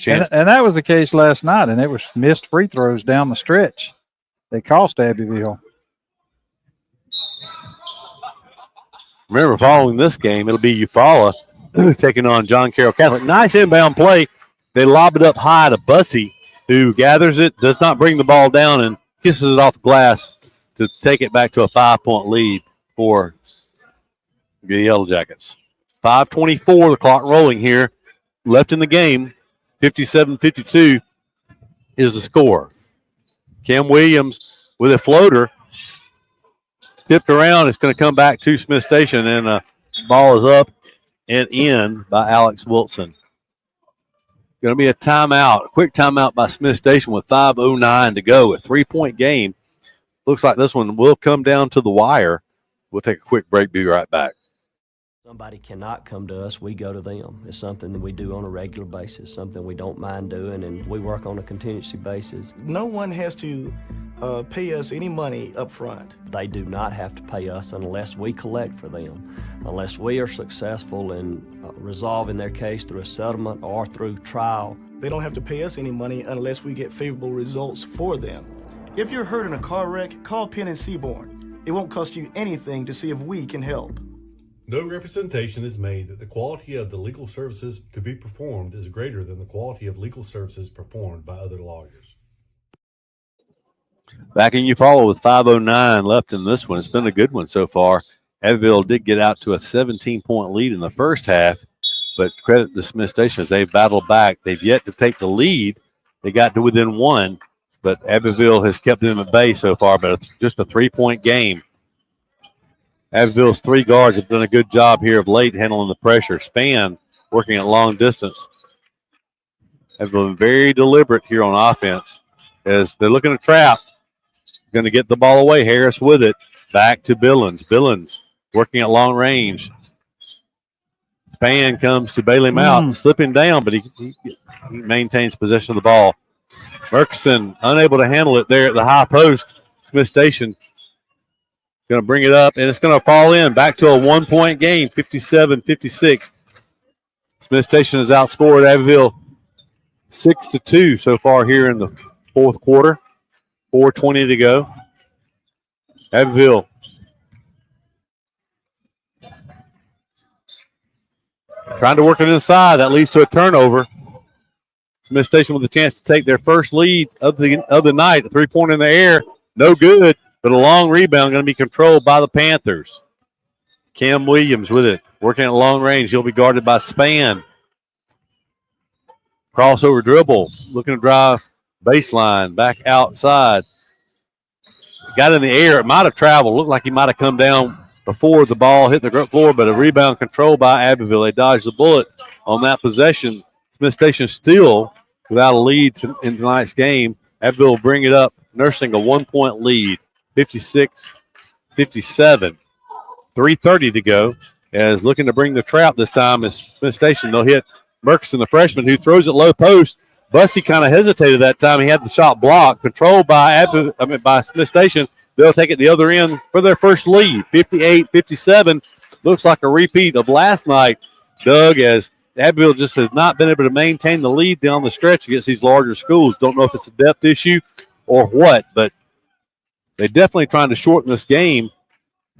And that was the case last night, and it was missed free throws down the stretch. They cost Abbeville. Remember, following this game, it'll be Eufaula taking on John Carroll Catholic. Nice inbound play. They lob it up high to Bussey, who gathers it, does not bring the ball down, and kisses it off the glass to take it back to a 5-point lead for the Yellow Jackets. 5:24, the clock rolling here. Left in the game, 57-52 is the score. Cam Williams with a floater. Tipped around. It's going to come back to Smith Station, and the ball is up and in by Alex Wilson. Going to be a timeout, a quick timeout by Smith Station with 5:09 to go. A 3-point game. Looks like this one will come down to the wire. We'll take a quick break, be right back. Somebody cannot come to us, we go to them. It's something that we do on a regular basis, something we don't mind doing, and we work on a contingency basis. No one has to pay us any money up front. They do not have to pay us unless we collect for them, unless we are successful in resolving their case through a settlement or through trial. They don't have to pay us any money unless we get favorable results for them. If you're hurt in a car wreck, call Penn and Seaborn. It won't cost you anything to see if we can help. No representation is made that the quality of the legal services to be performed is greater than the quality of legal services performed by other lawyers. Back in Eufaula with 5:09 left in this one. It's been a good one so far. Abbeville did get out to a 17-point lead in the first half, but credit to Smith Station as they've battled back. They've yet to take the lead. They got to within 1, but Abbeville has kept them at bay so far, but it's just a 3-point game. Abbeville's 3 guards have done a good job here of late handling the pressure. Span working at long distance. Have been very deliberate here on offense as they're looking to trap. Going to get the ball away. Harris with it. Back to Billings. Billings working at long range. Span comes to bail him out, slipping down, but he maintains possession of the ball. Murkison unable to handle it there at the high post. Smith Station going to bring it up, and it's going to fall in. Back to a 1-point game, 57-56. Smith Station has outscored Abbeville 6-2 so far here in the fourth quarter. 4:20 to go. Abbeville trying to work it inside. That leads to a turnover. Smith Station with a chance to take their first lead of the night. A 3-pointer in the air, no good. But a long rebound going to be controlled by the Panthers. Cam Williams with it, working at long range. He'll be guarded by Span. Crossover dribble, looking to drive baseline, back outside. Got in the air. It might have traveled. Looked like he might have come down before the ball hit the floor, but a rebound controlled by Abbeville. They dodged the bullet on that possession. Smith Station still without a lead in tonight's game. Abbeville will bring it up, nursing a 1-point lead. 56-57. 3:30 to go. As looking to bring the trap this time is Smith Station. They'll hit Murkison, the freshman, who throws it low post. Bussey kind of hesitated that time. He had the shot blocked. Controlled by Smith Station. They'll take it the other end for their first lead. 58-57. Looks like a repeat of last night, Doug, as Abbeville just has not been able to maintain the lead down the stretch against these larger schools. Don't know if it's a depth issue or what, but they're definitely trying to shorten this game,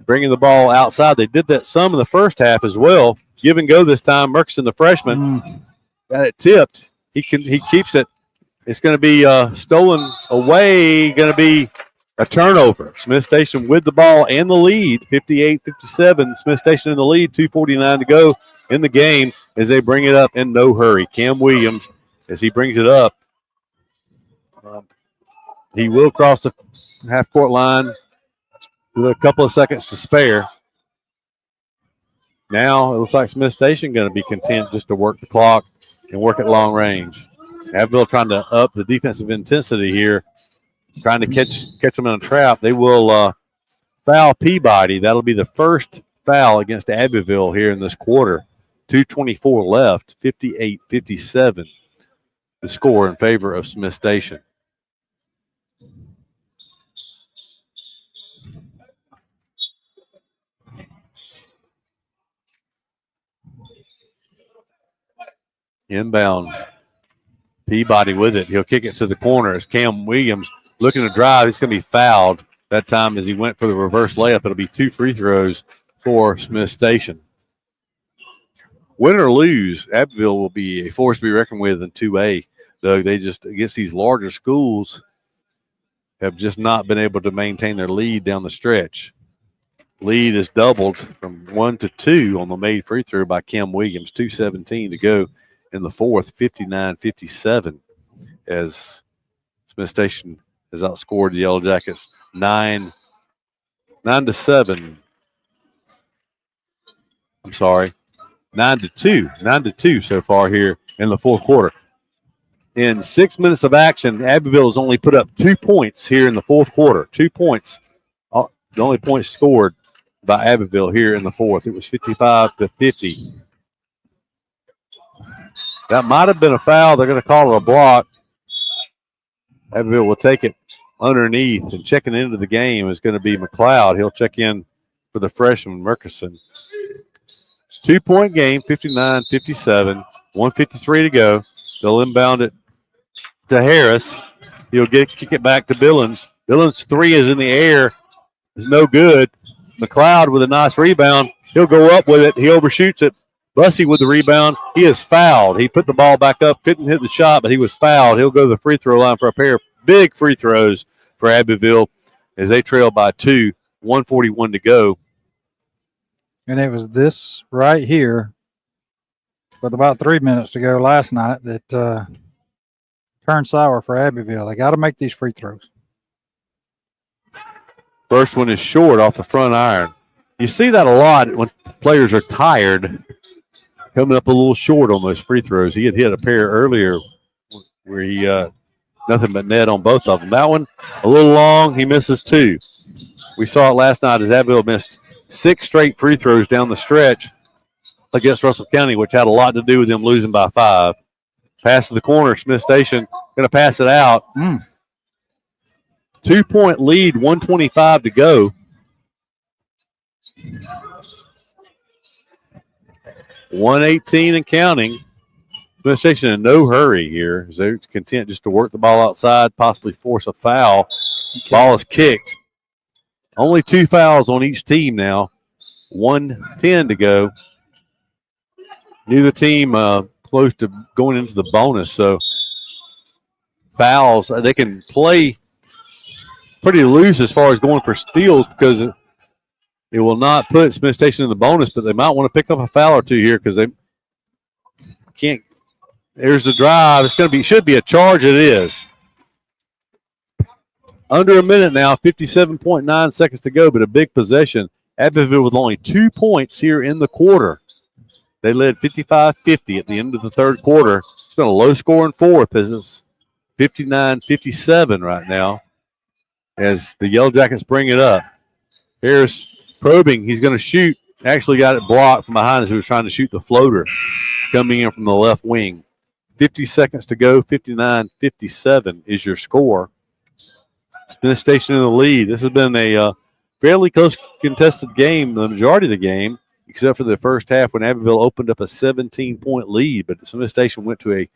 bringing the ball outside. They did that some in the first half as well. Give and go this time. Murkison, the freshman, got it tipped. He keeps it. It's going to be stolen away. Going to be a turnover. Smith Station with the ball and the lead, 58-57. Smith Station in the lead, 2:49 to go in the game as they bring it up in no hurry. Cam Williams, as he brings it up, he will cross the half-court line with a couple of seconds to spare. Now it looks like Smith Station going to be content just to work the clock and work at long range. Abbeville trying to up the defensive intensity here, trying to catch them in a trap. They will foul Peabody. That'll be the first foul against Abbeville here in this quarter. 2:24 left, 58-57. The score in favor of Smith Station. Inbound. Peabody with it. He'll kick it to the corner as Cam Williams looking to drive. He's going to be fouled that time as he went for the reverse layup. It'll be 2 free throws for Smith Station. Win or lose, Abbeville will be a force to be reckoned with in 2A. Doug, they just, against these larger schools, have just not been able to maintain their lead down the stretch. Lead is doubled from 1 to 2 on the made free throw by Cam Williams. 2:17 to go in the fourth, 59-57, as Smith Station has outscored the Yellow Jackets 9-7. I'm sorry, 9-2. 9-2 so far here in the fourth quarter. In 6 minutes of action, Abbeville has only put up 2 points here in the fourth quarter. 2 points. The only points scored by Abbeville here in the fourth. It was 55-50. That might have been a foul. They're going to call it a block. Abbeville will take it underneath, and checking into the game is going to be McLeod. He'll check in for the freshman, Murkison. 2-point game, 59-57, 1:53 to go. They'll inbound it to Harris. He'll kick it back to Billings. Billings' three is in the air. Is no good. McLeod with a nice rebound. He'll go up with it. He overshoots it. Bussey with the rebound. He is fouled. He put the ball back up, couldn't hit the shot, but he was fouled. He'll go to the free throw line for a pair of big free throws for Abbeville as they trail by 2, 1:41 to go. And it was this right here with about 3 minutes to go last night that turned sour for Abbeville. They got to make these free throws. First one is short off the front iron. You see that a lot when players are tired, coming up a little short on those free throws. He had hit a pair earlier where he nothing but net on both of them. That one a little long. He misses 2. We saw it last night as Abbeville missed 6 straight free throws down the stretch against Russell County, which had a lot to do with them losing by 5. Pass to the corner. Smith Station going to pass it out. 2-point lead, 1:25 to go. $118 and counting. Smith Station in no hurry here, as they're content just to work the ball outside, possibly force a foul. Ball is kicked. Only 2 fouls on each team now. 1:10 to go. Neither team close to going into the bonus, so fouls, they can play pretty loose as far as going for steals because it will not put Smith Station in the bonus, but they might want to pick up a foul or 2 here because they can't. There's the drive. It's going to be, should be a charge. It is. Under a minute now, 57.9 seconds to go, but a big possession. Abbeville with only 2 points here in the quarter. They led 55-50 at the end of the third quarter. It's been a low-scoring fourth as it's 59-57 right now as the Yellow Jackets bring it up. Harris probing. He's going to shoot. Actually got it blocked from behind as he was trying to shoot the floater coming in from the left wing. 50 seconds to go. 59-57 is your score. Smith Station in the lead. This has been a fairly close contested game the majority of the game, except for the first half when Abbeville opened up a 17-point lead. But Smith Station went to a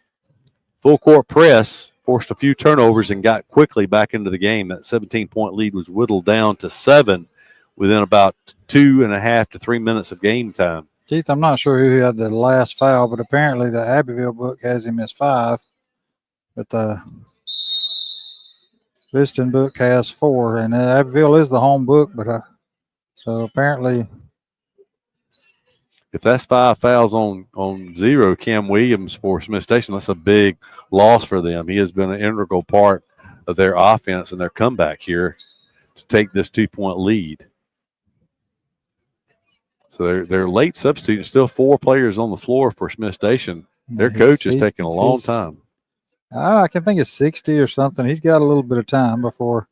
full-court press, forced a few turnovers, and got quickly back into the game. That 17-point lead was whittled down to 7 within about 2.5 to 3 minutes of game time. Keith, I'm not sure who had the last foul, but apparently the Abbeville book has him as 5. But the Liston book has 4. And Abbeville is the home book, but so apparently if that's 5 fouls on 0, Cam Williams for Smith Station, that's a big loss for them. He has been an integral part of their offense and their comeback here to take this 2-point lead. So they're late substitute. Still 4 players on the floor for Smith Station. Their coach is taking a long time. I can think it's 60 or something. He's got a little bit of time before.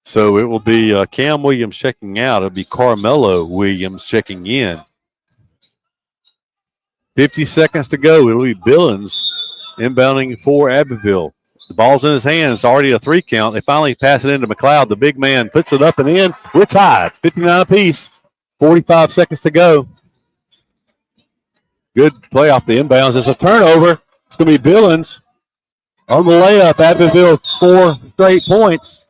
So it will be Cam Williams checking out. It'll be Carmelo Williams checking in. 50 seconds to go. It'll be Billings inbounding for Abbeville. The ball's in his hands. Already a 3 count. They finally pass it into McLeod. The big man puts it up and in. We're tied. 59 apiece. 45 seconds to go. Good play off the inbounds. It's a turnover. It's going to be Billings on the layup. Abbeville 4 straight points.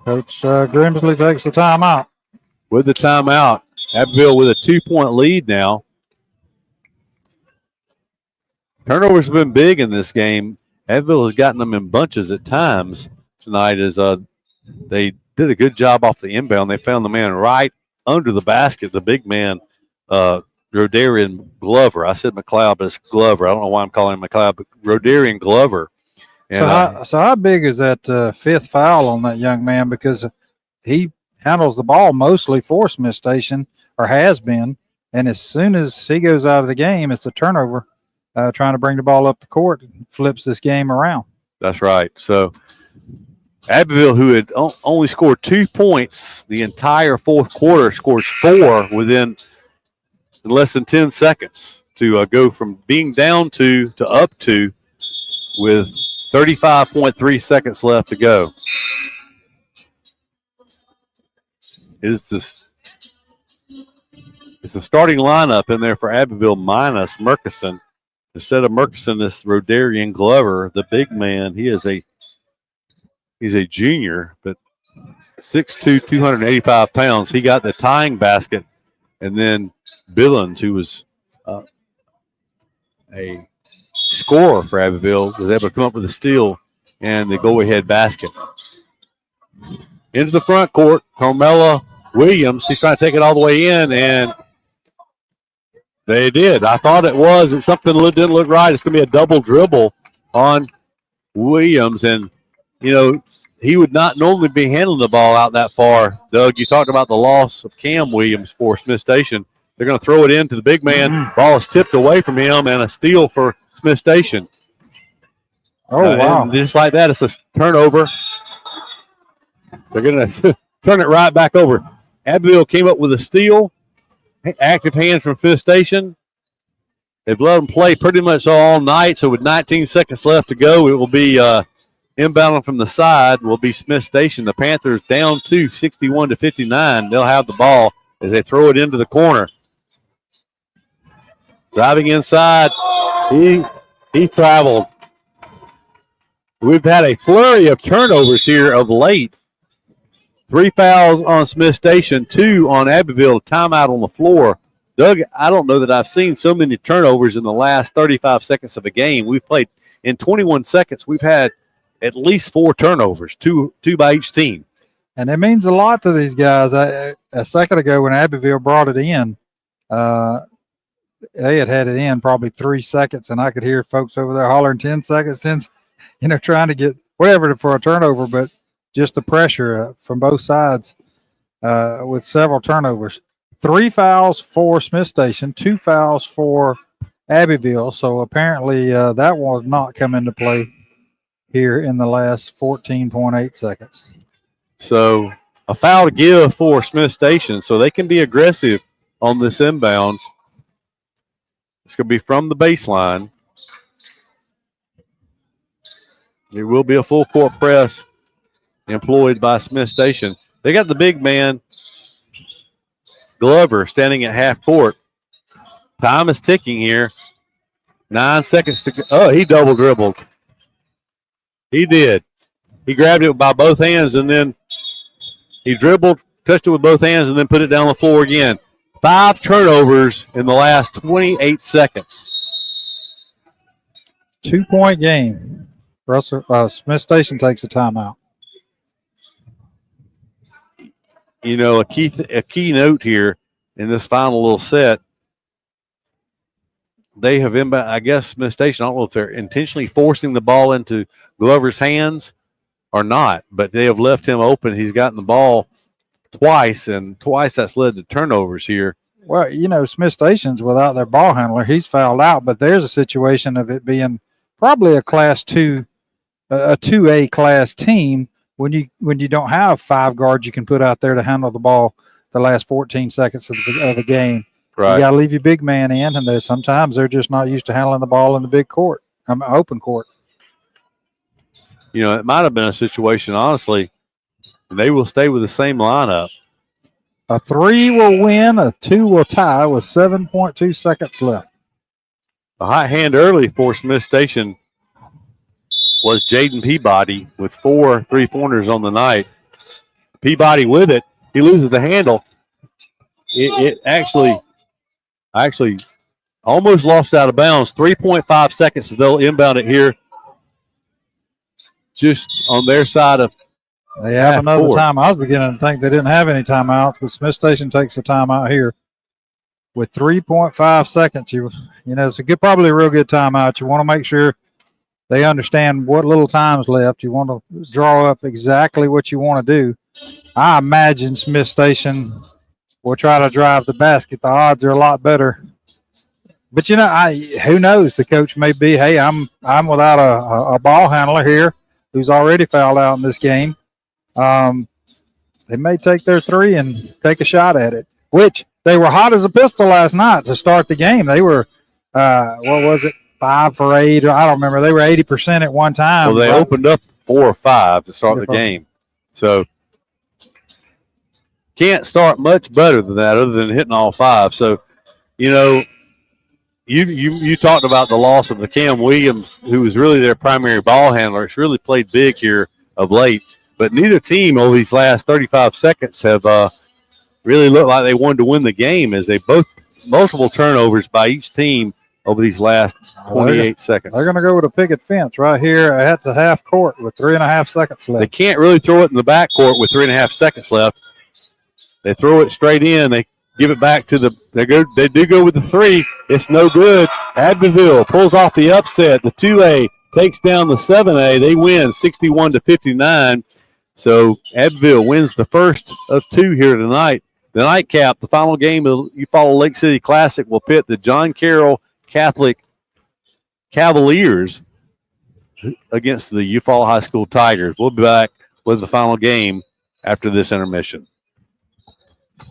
Coach Grimsley takes the timeout. With the timeout, Abbeville with a 2-point lead now. Turnovers have been big in this game. Abbeville has gotten them in bunches at times tonight as they did a good job off the inbound. They found the man right under the basket, the big man, Rodarian Glover. I said McLeod, but it's Glover. I don't know why I'm calling him McLeod, but Rodarian Glover. And, so how big is that 5th foul on that young man? Because he handles the ball mostly for Smith Station, or has been, and as soon as he goes out of the game, it's a turnover. Trying to bring the ball up the court and flips this game around. That's right. So Abbeville, who had only scored 2 points the entire 4th quarter, scores 4 within less than 10 seconds to go from being down 2 to up 2 with 35.3 seconds left to go. It's the starting lineup in there for Abbeville minus Murkison. Instead of Murkison, this Rodarian Glover, the big man, he's a junior, but 6'2", 285 pounds. He got the tying basket, and then Billings, who was a scorer for Abbeville, was able to come up with a steal and the go-ahead basket. Into the front court, Carmelo Williams. He's trying to take it all the way in, and they did. I thought it was. It's something that didn't look right. It's going to be a double dribble on Williams. And, you know, he would not normally be handling the ball out that far. Doug, you talked about the loss of Cam Williams for Smith Station. They're going to throw it into the big man. Mm-hmm. Ball is tipped away from him, and a steal for Smith Station. Oh, wow. And just like that, it's a turnover. They're going to turn it right back over. Abbeville came up with a steal. Active hands from Smith Station. They've let them play pretty much all night, so with 19 seconds left to go, it will be inbounding from the side will be Smith Station. The Panthers down 2, 61-59. They'll have the ball as they throw it into the corner. Driving inside, he traveled. We've had a flurry of turnovers here of late. 3 fouls on Smith Station, 2 on Abbeville, timeout on the floor. Doug, I don't know that I've seen so many turnovers in the last 35 seconds of a game. We've played in 21 seconds. We've had at least 4 turnovers, two by each team. And it means a lot to these guys. A second ago when Abbeville brought it in, they had it in probably 3 seconds, and I could hear folks over there hollering 10 seconds, since, trying to get whatever for a turnover, but just the pressure from both sides with several turnovers. 3 fouls for Smith Station, 2 fouls for Abbeville. So apparently that will not come into play here in the last 14.8 seconds. So a foul to give for Smith Station, so they can be aggressive on this inbounds. It's going to be from the baseline. There will be a full court press employed by Smith Station. They got the big man, Glover, standing at half court. Time is ticking here. 9 seconds to go. Oh, he double dribbled. He did. He grabbed it by both hands, and then he dribbled, touched it with both hands, and then put it down the floor again. 5 turnovers in the last 28 seconds. 2-point game. Smith Station takes a timeout. A key note here in this final little set, they have I guess Smith Station, I don't know if they're intentionally forcing the ball into Glover's hands or not, but they have left him open. He's gotten the ball twice, and twice that's led to turnovers here. Well, you know, Smith Station's without their ball handler. He's fouled out, but there's a situation of it being probably a Class 2, a 2A class team when you don't have 5 guards you can put out there to handle the ball the last 14 seconds of the game. Right. You got to leave your big man in, and sometimes they're just not used to handling the ball in the big court, open court. You know, it might have been a situation, honestly, they will stay with the same lineup. A 3 will win, a 2 will tie with 7.2 seconds left. The hot hand early for Smith Station was Jaden Peabody with 4 3-pointers on the night. Peabody with it. He loses the handle. It actually almost lost out of bounds. 3.5 seconds. They'll inbound it here just on their side of They have another time. I was beginning to think they didn't have any timeouts, but Smith Station takes the timeout here with 3.5 seconds. You know, it's probably a real good timeout. You want to make sure they understand what little time's left. You want to draw up exactly what you want to do. I imagine Smith Station will try to drive the basket. The odds are a lot better. But, you know, who knows? The coach may be, hey, I'm without a ball handler here who's already fouled out in this game. They may take their 3 and take a shot at it, which they were hot as a pistol last night to start the game. They were, 5 for 8? I don't remember. They were 80% at one time. Well, they opened up 4 or 5 to start the game. So can't start much better than that other than hitting all 5. So, you know, you talked about the loss of the Cam Williams, who was really their primary ball handler. It's really played big here of late. But neither team over these last 35 seconds have really looked like they wanted to win the game, as they both multiple turnovers by each team over these last 28 seconds. They're going to go with a picket fence right here at the half court with 3.5 seconds left. They can't really throw it in the back court with 3.5 seconds left. They throw it straight in. They give it back to they do go with the 3. It's no good. Abbeville pulls off the upset. The 2A takes down the 7A. They win 61-59. So Abbeville wins the first of 2 here tonight. The nightcap, the final game of the Eufaula Lake City Classic, will pit the John Carroll Catholic Cavaliers against the Eufaula High School Tigers. We'll be back with the final game after this intermission.